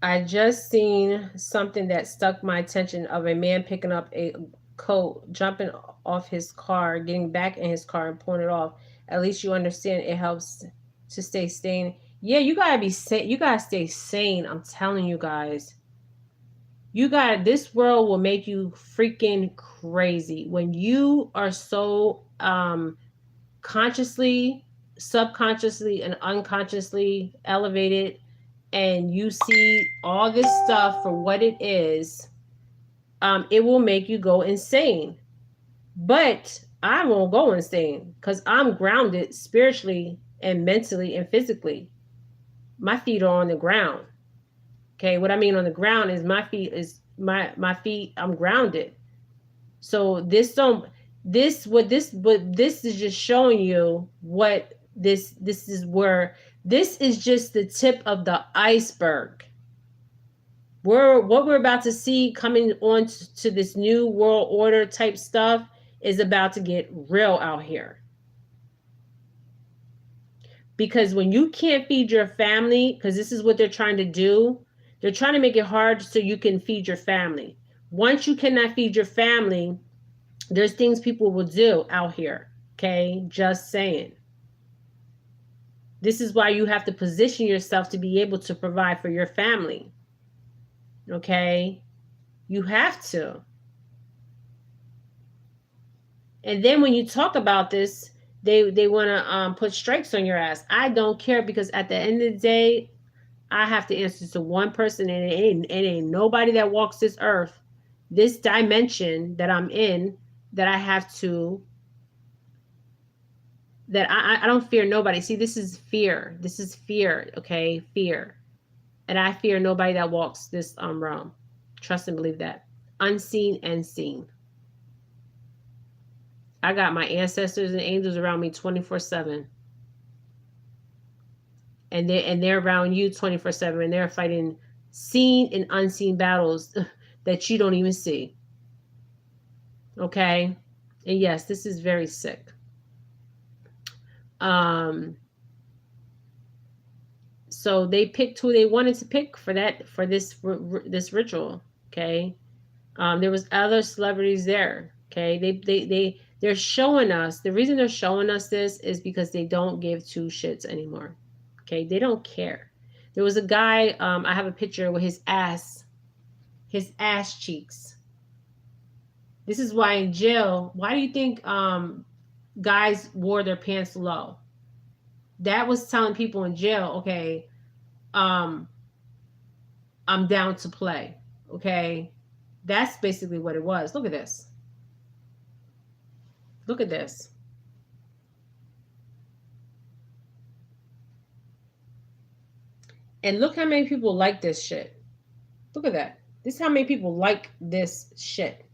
I just seen something that stuck my attention of a man picking up a coat, jumping off his car, getting back in his car and pulling it off. At least you understand it helps to stay sane. Yeah, you gotta be sane. You gotta stay sane. I'm telling you guys. This world will make you freaking crazy when you are so consciously, subconsciously, and unconsciously elevated, and you see all this stuff for what it is. It will make you go insane. But I won't go insane because I'm grounded spiritually and mentally and physically. My feet are on the ground. Okay, what I mean on the ground is my feet is my feet. I'm grounded. So this is just showing you what this is where this is just the tip of the iceberg. What we're about to see coming on to this new world order type stuff is about to get real out here. Because when you can't feed your family, because this is what they're trying to do, they're trying to make it hard so you can feed your family. Once you cannot feed your family, there's things people will do out here. Okay, just saying. This is why you have to position yourself to be able to provide for your family. Okay, you have to. And then when you talk about this, they want to put strikes on your ass. I don't care, because at the end of the day, I have to answer to one person, and it ain't nobody that walks this earth, this dimension that I'm in, that I have to, that I don't fear nobody. See, this is fear. This is fear, okay? Fear. And I fear nobody that walks this realm. Trust and believe that. Unseen and seen. I got my ancestors and angels around me 24/7. And they're around you 24/7, and they're fighting seen and unseen battles that you don't even see. Okay? And yes, this is very sick. So they picked who they wanted to pick for this ritual. Okay. There was other celebrities there. Okay. They're showing us, the reason they're showing us this is because they don't give two shits anymore. Okay. They don't care. There was a guy, I have a picture with his ass cheeks. This is why in jail, why do you think guys wore their pants low? That was telling people in jail, okay, I'm down to play. Okay. That's basically what it was. Look at this. Look at this. And look how many people like this shit. Look at that. This is how many people like this shit.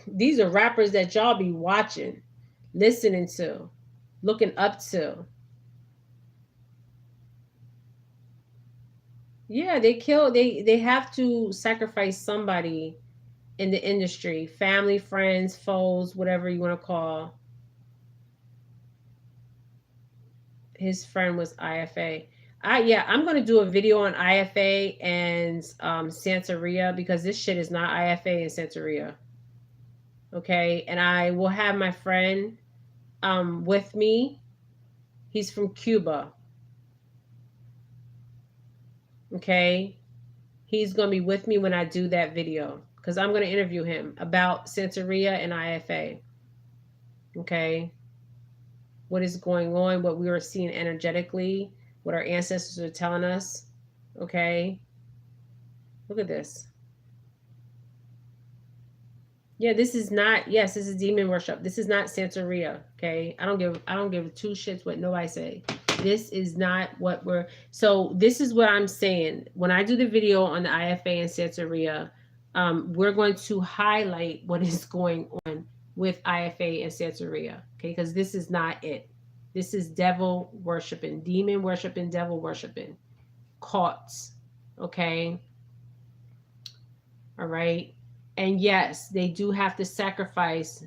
These are rappers that y'all be watching, listening to, looking up to. Yeah, they have to sacrifice somebody in the industry, family, friends, foes, whatever you want to call. His friend was IFA. Yeah, I'm gonna do a video on IFA and Santeria, because this shit is not IFA and Santeria. Okay, and I will have my friend with me. He's from Cuba. Okay, he's gonna be with me when I do that video, because I'm gonna interview him about Santeria and IFA. Okay, what is going on, what we were seeing energetically, what our ancestors are telling us. Okay, look at this. Yeah, this is not. Yes, this is demon worship. This is not Santeria. Okay, I don't give two shits what nobody say. This is not what we're. So this is what I'm saying. When I do the video on the IFA and Santeria, we're going to highlight what is going on with IFA and Santeria. Okay, because this is not it. This is devil worshiping, demon worshiping, devil worshiping, cults. Okay, all right. And yes, they do have to sacrifice.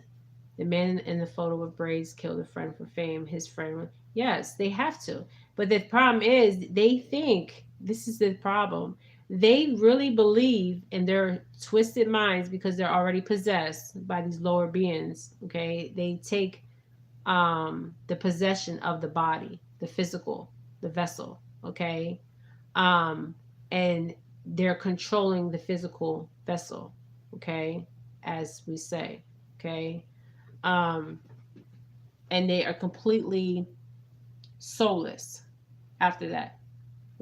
The man in the photo with braids killed a friend for fame. His friend, yes, they have to. But the problem is, they think this is the problem. They really believe in their twisted minds, because they're already possessed by these lower beings. Okay, they take the possession of the body, the physical, the vessel. Okay, um, and they're controlling the physical vessel. Okay, as we say. Okay, um, and they are completely soulless after that.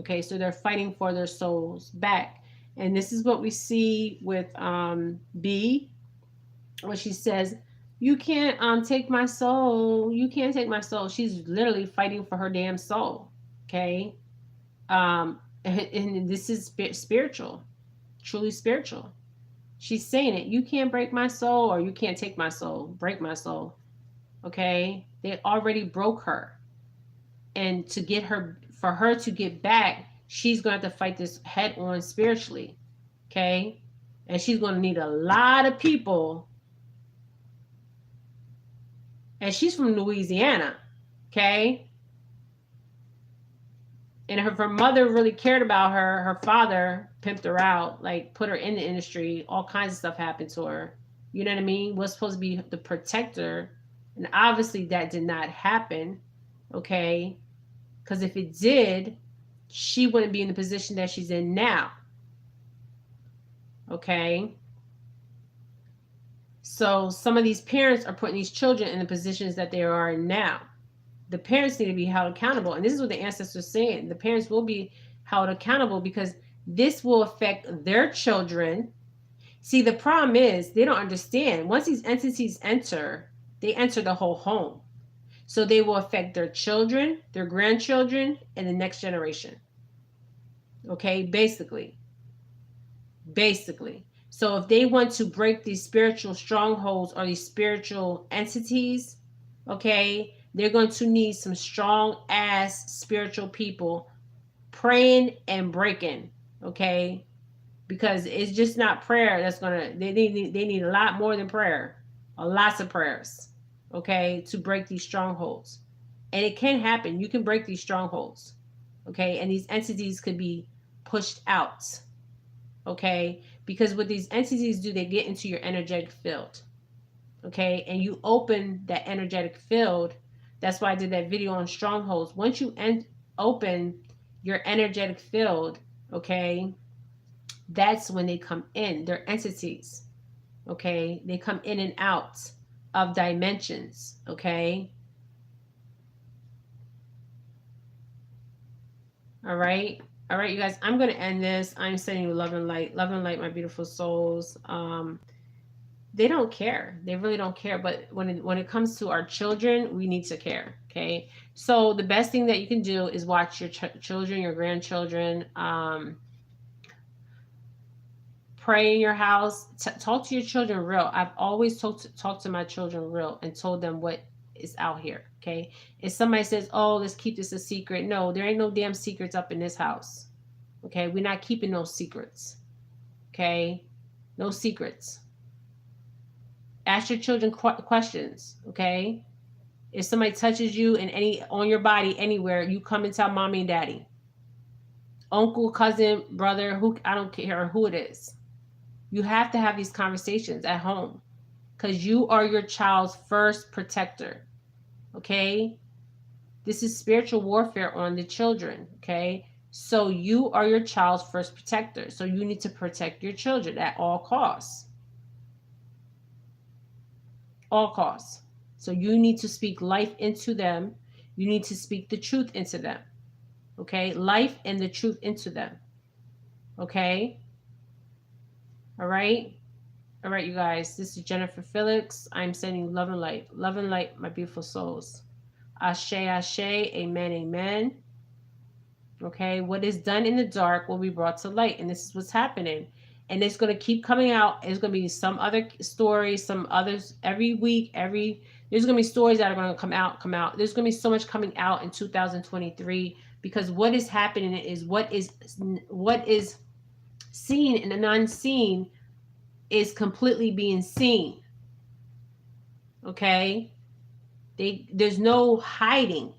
Okay, so they're fighting for their souls back, and this is what we see with B, when she says, "You can't take my soul. You can't take my soul." She's literally fighting for her damn soul. Okay, and this is spiritual, truly spiritual. She's saying it. You can't break my soul, or you can't take my soul. Break my soul. Okay, they already broke her, and to get her, for her to get back, she's going to have to fight this head on spiritually. Okay, and she's going to need a lot of people, and she's from Louisiana. Okay, and her mother really cared about her. Her father pimped her out, like put her in the industry. All kinds of stuff happened to her. You know what I mean? Was supposed to be the protector, and obviously that did not happen. Okay, because if it did, she wouldn't be in the position that she's in now. Okay. So some of these parents are putting these children in the positions that they are in now. The parents need to be held accountable. And this is what the ancestors are saying. The parents will be held accountable, because this will affect their children. See, the problem is they don't understand. Once these entities enter, they enter the whole home. So they will affect their children, their grandchildren, and the next generation. Okay, basically. Basically. So if they want to break these spiritual strongholds or these spiritual entities, okay, they're going to need some strong ass spiritual people praying and breaking, okay? Because it's just not prayer that's going to, they need a lot more than prayer. Lots of prayers, okay, to break these strongholds. And it can happen. You can break these strongholds, okay? And these entities could be pushed out, okay? Because what these entities do, they get into your energetic field, okay? And you open that energetic field. That's why I did that video on strongholds. Once you open your energetic field, okay, that's when they come in. They're entities, okay? They come in and out of dimensions, okay? All right. All right, you guys, I'm going to end this. I'm sending you love and light. Love and light, my beautiful souls. They don't care. They really don't care. But when it comes to our children, we need to care. Okay. So the best thing that you can do is watch your children, your grandchildren. Pray in your house. Talk to your children real. I've always talked to my children real and told them what is out here. Okay. If somebody says, "Oh, let's keep this a secret," no, there ain't no damn secrets up in this house. Okay. We're not keeping no secrets. Okay. No secrets. Ask your children questions. Okay. If somebody touches you in any on your body anywhere, you come and tell mommy and daddy, uncle, cousin, brother, who I don't care who it is. You have to have these conversations at home because you are your child's first protector. Okay, this is spiritual warfare on the children. Okay, so you are your child's first protector. So you need to protect your children at all costs. All costs. So you need to speak life into them. You need to speak the truth into them. Okay, life and the truth into them. Okay, all right, all right, you guys. This is Jennifer Felix. I'm sending love and light, my beautiful souls. Ashe, ashe, amen, amen. Okay, what is done in the dark will be brought to light, and this is what's happening. And it's going to keep coming out. There's going to be some other stories, some others every week. There's going to be stories that are going to come out, come out. There's going to be so much coming out in 2023 because what is happening is what is seen and unseen is completely being seen. Okay, there's no hiding,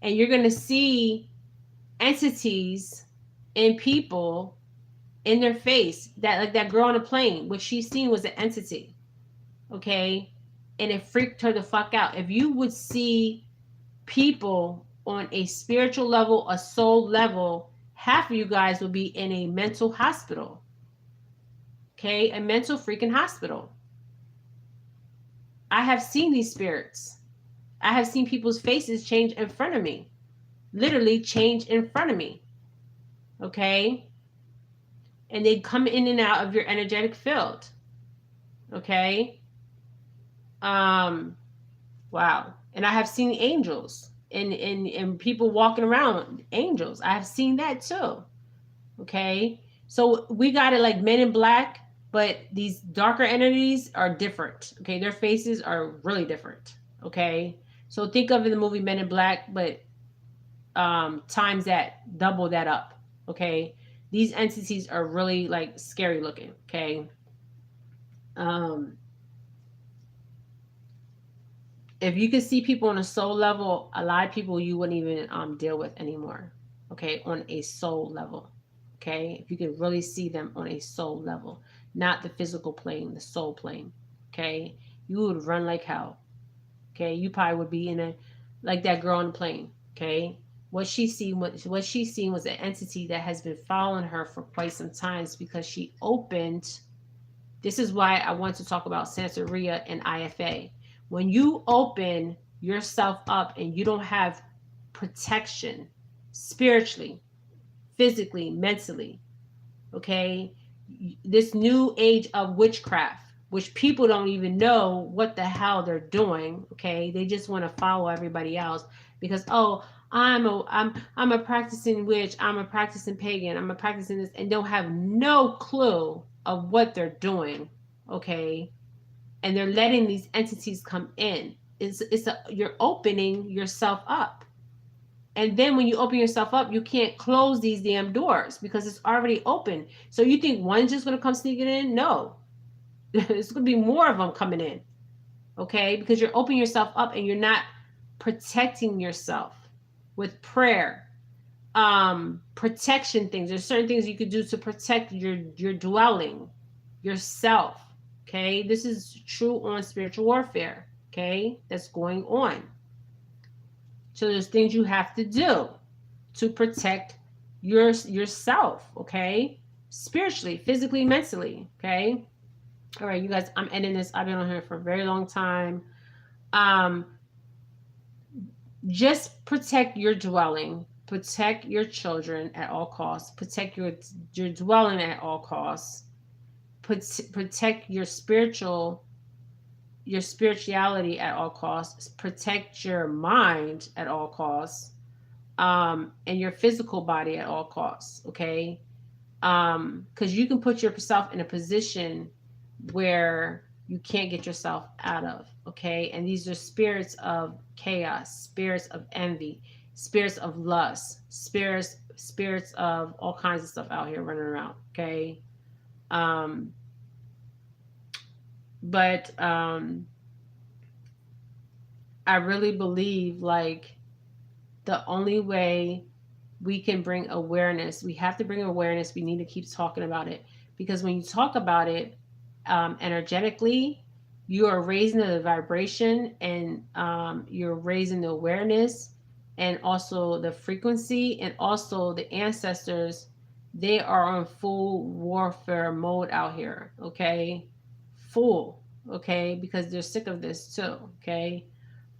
and you're going to see entities and people in their face that like that girl on the plane, what she seen was an entity. Okay, and it freaked her the fuck out. If you would see people on a spiritual level, a soul level, half of you guys will be in a mental hospital. Okay, a mental freaking hospital. I have seen these spirits. I have seen people's faces change in front of me. Literally change in front of me. Okay? And they come in and out of your energetic field. Okay? Wow. And I have seen angels and people walking around, angels. I have seen that too. Okay? So we got it like Men in Black, but these darker entities are different. Okay? Their faces are really different. Okay? So think of the movie Men in Black, but times that, double that up. Okay? These entities are really like scary looking. Okay? Um, if you can see people on a soul level, a lot of people you wouldn't even deal with anymore. Okay, on a soul level. Okay, if you can really see them on a soul level, not the physical plane, the soul plane. Okay, you would run like hell. Okay, you probably would be in a like that girl on the plane. Okay, what she seen was an entity that has been following her for quite some times because she opened. This is why I want to talk about Santeria and IFA. When you open yourself up and you don't have protection spiritually, physically, mentally, okay, this new age of witchcraft, which people don't even know what the hell they're doing, okay, they just want to follow everybody else because I'm a practicing witch, I'm a practicing pagan, I'm a practicing this, and don't have no clue of what they're doing, okay, and they're letting these entities come in. You're opening yourself up, and then when you open yourself up, you can't close these damn doors because it's already open. So you think one's just going to come sneaking in? No, it's going to be more of them coming in, okay, because you're opening yourself up and you're not protecting yourself with prayer, protection things. There's certain things you could do to protect your dwelling, yourself. Okay, this is true on spiritual warfare. Okay, that's going on. So there's things you have to do to protect yourself. Okay, spiritually, physically, mentally. Okay. All right, you guys. I'm ending this. I've been on here for a very long time. Um, just protect your dwelling, protect your children at all costs, protect your dwelling at all costs, protect your spirituality at all costs, protect your mind at all costs, and your physical body at all costs. Okay. Because you can put yourself in a position where you can't get yourself out of. Okay. And these are spirits of chaos, spirits of envy, spirits of lust, spirits of all kinds of stuff out here running around. Okay. Um, but I really believe like the only way we can bring awareness, we have to bring awareness. We need to keep talking about it, because when you talk about it energetically, you are raising the vibration, and you're raising the awareness, and also the frequency, and also the ancestors. They are on full warfare mode out here. Okay. Full. Okay. Because they're sick of this too. Okay.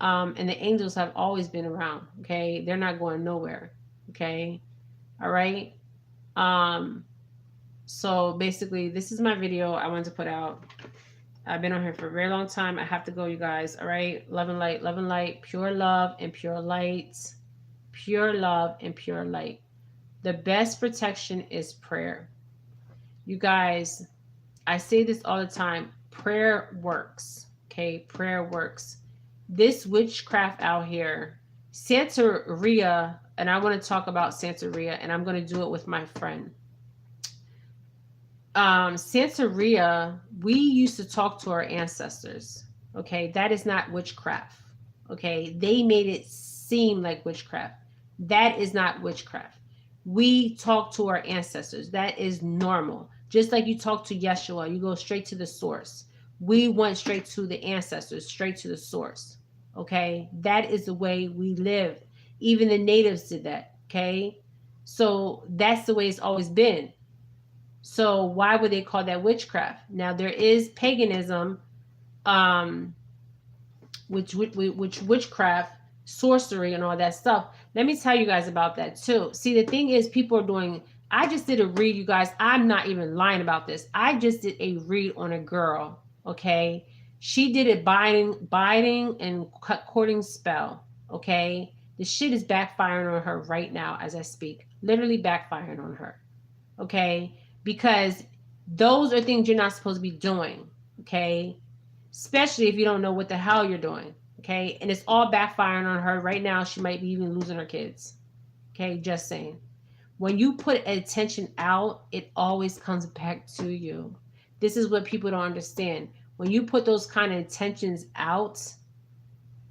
And the angels have always been around. Okay. They're not going nowhere. Okay. All right. Um, so basically, this is my video I wanted to put out. I've been on here for a very long time. I have to go, you guys. All right. Love and light, pure love and pure light, pure love and pure light. The best protection is prayer. You guys, I say this all the time. Prayer works. Okay. Prayer works. This witchcraft out here, Santeria, and I want to talk about Santeria, and I'm going to do it with my friend. Santeria, we used to talk to our ancestors. Okay, that is not witchcraft. Okay, they made it seem like witchcraft. That is not witchcraft. We talk to our ancestors. That is normal. Just like you talk to Yeshua, you go straight to the source. We went straight to the ancestors, straight to the source. Okay, that is the way we live. Even the natives did that. Okay, so that's the way it's always been. So why would they call that witchcraft? Now there is paganism, um, which witchcraft, sorcery, and all that stuff. Let me tell you guys about that too. See, the thing is, people are doing. I just did a read, you guys. I'm not even lying about this. I just did a read on a girl. Okay, she did a biting and courting spell. Okay, the shit is backfiring on her right now as I speak. Literally backfiring on her. Okay, because those are things you're not supposed to be doing. Okay, especially if you don't know what the hell you're doing. Okay, and it's all backfiring on her right now. She might be even losing her kids. Okay, just saying. When you put attention out, it always comes back to you. This is what people don't understand. When you put those kind of intentions out,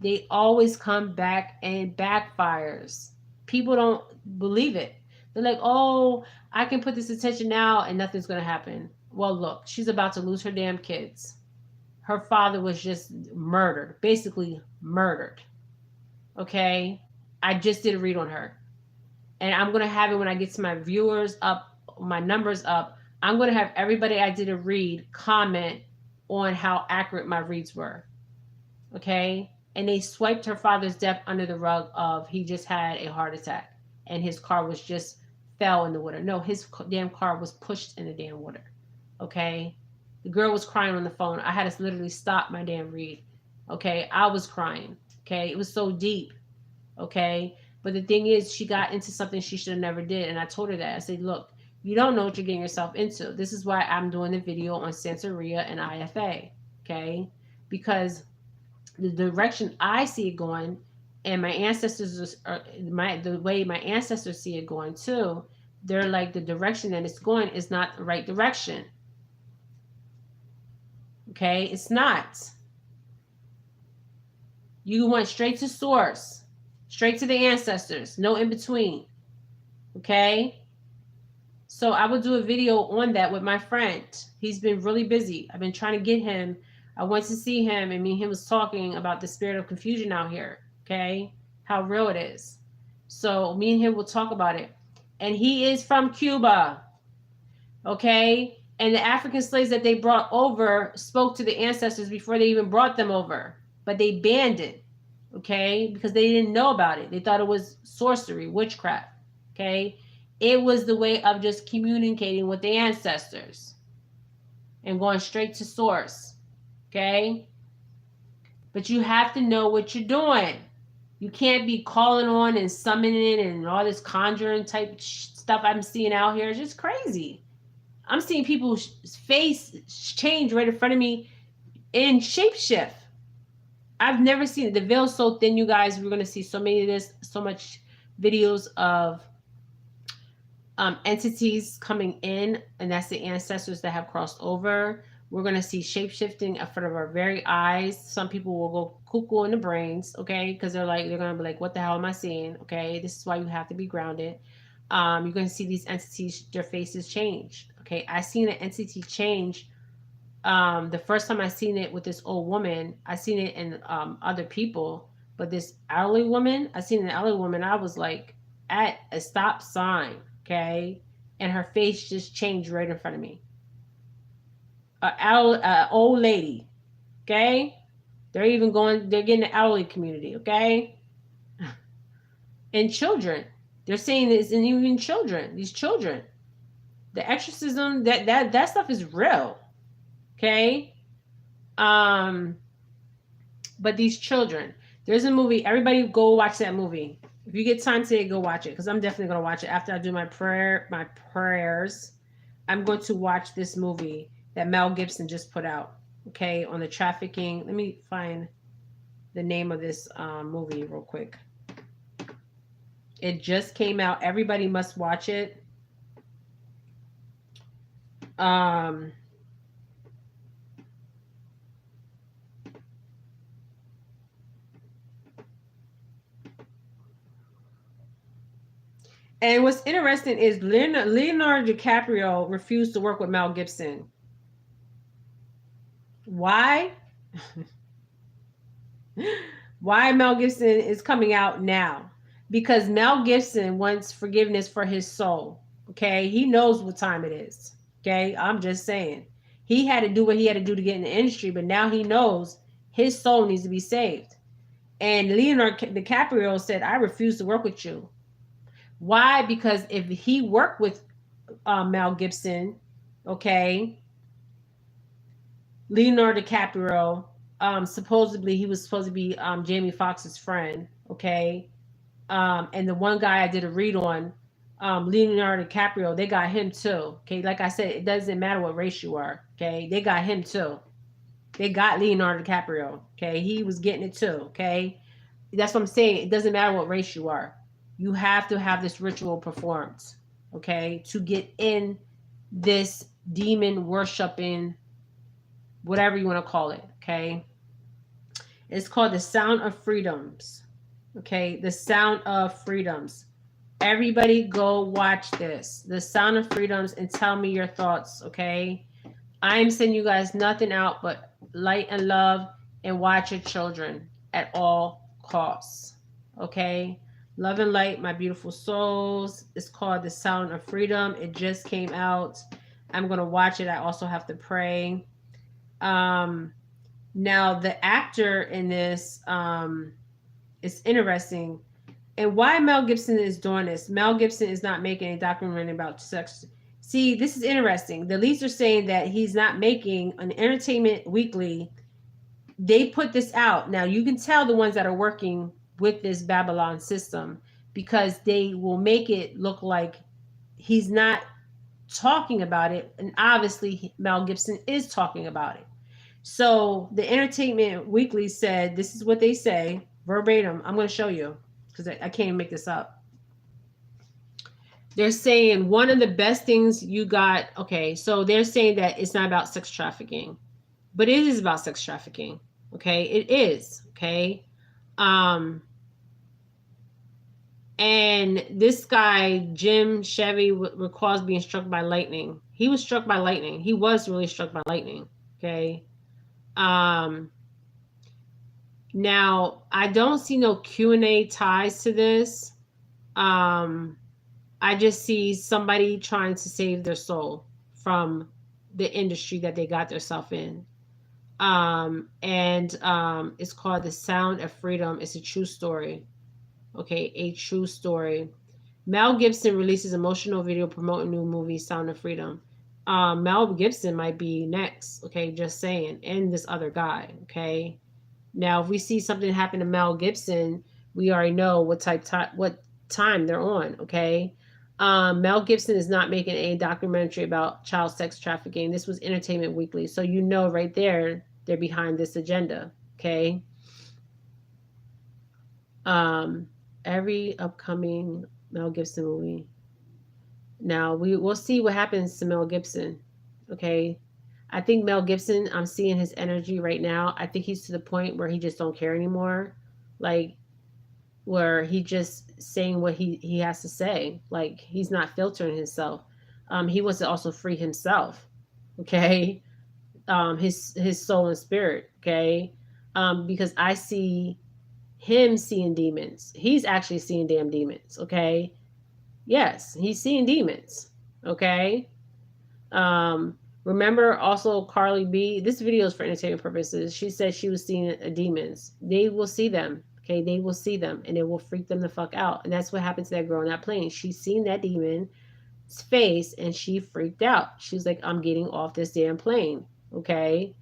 they always come back and backfires. People don't believe it. They're like, oh, I can put this attention now and nothing's going to happen. Well, look, she's about to lose her damn kids. Her father was just murdered, basically murdered. Okay? I just did a read on her. And I'm going to have it when I get to my viewers up, my numbers up. I'm going to have everybody I did a read comment on how accurate my reads were. Okay? And they swiped her father's death under the rug of he just had a heart attack and his car was just fell in the water. No, his damn car was pushed in the damn water. Okay? The girl was crying on the phone. I had to literally stop my damn read. Okay? I was crying. Okay? It was so deep. Okay? But the thing is, she got into something she should have never did. And I told her that. I said, look, you don't know what you're getting yourself into. This is why I'm doing the video on Santeria and IFA. Okay? Because the direction I see it going, and my ancestors, the way my ancestors see it going too, they're like, the direction that it's going is not the right direction. Okay? It's not. You went straight to source, straight to the ancestors, no in between. Okay? So I will do a video on that with my friend. He's been really busy. I've been trying to get him. I went to see him, and me and him was talking about the spirit of confusion out here. Okay? How real it is. So me and him will talk about it. And he is from Cuba. Okay? And the African slaves that they brought over spoke to the ancestors before they even brought them over. But they banned it. Okay? Because they didn't know about it. They thought it was sorcery, witchcraft. Okay? It was the way of just communicating with the ancestors. and going straight to source. Okay? But you have to know what you're doing. You can't be calling on and summoning and all this conjuring type stuff I'm seeing out here. It's just crazy. I'm seeing people's face change right in front of me in shapeshift. I've never seen it. The veil's so thin, you guys. We're gonna see so many of this, so much videos of entities coming in, and that's the ancestors that have crossed over. We're going to see shape shifting in front of our very eyes. Some people will go cuckoo in the brains, okay, because they're going to be like, what the hell am I seeing? Okay, this is why you have to be grounded. You're going to see these entities, their faces change. Okay, I seen an entity change. The first time I seen it with this old woman, I seen it in other people, but this elderly woman, I seen an elderly woman. I was like at a stop sign, okay, and her face just changed right in front of me. Old lady, okay. They're getting the elderly community, okay, and children. They're saying this, and even children. These children, the exorcism, that stuff is real, okay. Um, but these children, there's a movie. Everybody go watch that movie. If you get time today, go watch it, because I'm definitely gonna watch it after I do my prayers. I'm going to watch this movie that Mel Gibson just put out. Okay, on the trafficking. Let me find the name of this movie real quick. It just came out. Everybody must watch it. And what's interesting is Leonardo DiCaprio refused to work with Mel Gibson. Why? Why Mel Gibson is coming out now? Because Mel Gibson wants forgiveness for his soul. Okay, he knows what time it is. Okay, I'm just saying. He had to do what he had to do to get in the industry, but now he knows his soul needs to be saved. And Leonardo DiCaprio said, I refuse to work with you. Why? Because if he worked with Mel Gibson, okay, Leonardo DiCaprio, supposedly he was supposed to be Jamie Foxx's friend, okay, and the one guy I did a read on, Leonardo DiCaprio, they got him too, okay. Like I said, it doesn't matter what race you are, okay. They got him too. They got Leonardo DiCaprio, okay. He was getting it too, okay. That's what I'm saying. It doesn't matter what race you are. You have to have this ritual performed, okay, to get in this demon worshiping, whatever you want to call it, okay. It's called The Sound of Freedoms, okay. The Sound of Freedoms. Everybody go watch this, The Sound of Freedoms, and tell me your thoughts, okay. I'm sending you guys nothing out but light and love, and watch your children at all costs, okay. Love and light, my beautiful souls. It's called The Sound of Freedom. It just came out. I'm going to watch it. I also have to pray. Now, the actor in this is interesting. And why Mel Gibson is doing this. Mel Gibson is not making a documentary about sex. See, this is interesting. The leads are saying that he's not making an Entertainment Weekly. They put this out. Now, you can tell the ones that are working with this Babylon system, because they will make it look like he's not talking about it, and obviously Mel Gibson is talking about it. So the Entertainment Weekly said, this is what they say verbatim. I'm going to show you, because I can't even make this up. They're saying one of the best things you got. Okay, so they're saying that it's not about sex trafficking, but it is about sex trafficking. Okay, it is. Okay. And this guy, Jim Chevy, recalls being struck by lightning. He was struck by lightning. He was really struck by lightning. Okay. Now I don't see no Q&A ties to this. I just see somebody trying to save their soul from the industry that they got themselves in. It's called The Sound of Freedom. It's a true story. Okay, a true story. Mel Gibson releases emotional video promoting new movie Sound of Freedom. Mel Gibson might be next. Okay, just saying, and this other guy. Okay, now if we see something happen to Mel Gibson, we already know what time they're on. Okay, Mel Gibson is not making a documentary about child sex trafficking. This was Entertainment Weekly, so you know right there they're behind this agenda. Okay, um, every upcoming Mel Gibson movie. Now we'll see what happens to Mel Gibson. Okay. I think Mel Gibson, I'm seeing his energy right now. I think he's to the point where he just don't care anymore. Like where he just saying what he has to say. Like he's not filtering himself. He wants to also free himself. Okay. His soul and spirit. Okay. Because I see him seeing demons. He's actually seeing damn demons. Okay. Yes, he's seeing demons. Okay. Um, Remember also Carly B. This video is for entertainment purposes. She said she was seeing demons. They will see them. Okay, they will see them and it will freak them the fuck out. And that's what happened to that girl on that plane. She seen that demon's face and she freaked out. She's like, I'm getting off this damn plane. Okay.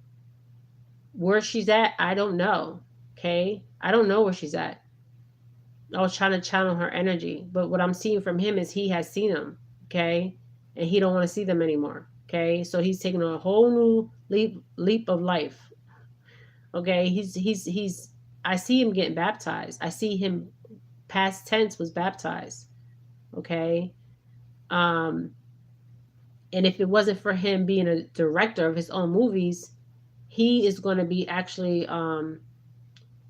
Where she's at, I don't know. Okay. I don't know where she's at. I was trying to channel her energy, but what I'm seeing from him is he has seen them, okay, and he don't want to see them anymore, okay. So he's taking a whole new leap of life, okay. He's. I see him getting baptized. I see him past tense was baptized, okay. Um, and if it wasn't for him being a director of his own movies, he is going to be actually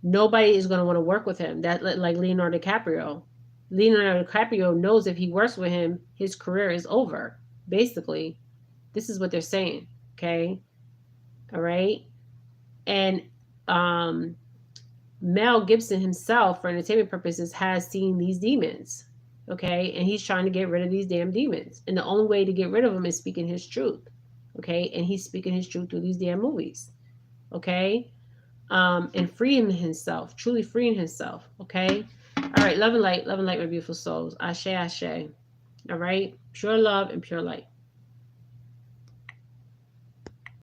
nobody is going to want to work with him. That like Leonardo DiCaprio. Leonardo DiCaprio knows if he works with him, his career is over. Basically, this is what they're saying. Okay, all right, and um, Mel Gibson himself, for entertainment purposes, has seen these demons. Okay, and he's trying to get rid of these damn demons, and the only way to get rid of them is speaking his truth. Okay, and he's speaking his truth through these damn movies. Okay, and freeing himself, truly freeing himself. Okay. All right. Love and light, my beautiful souls. Ashe, ashe. All right. Pure love and pure light.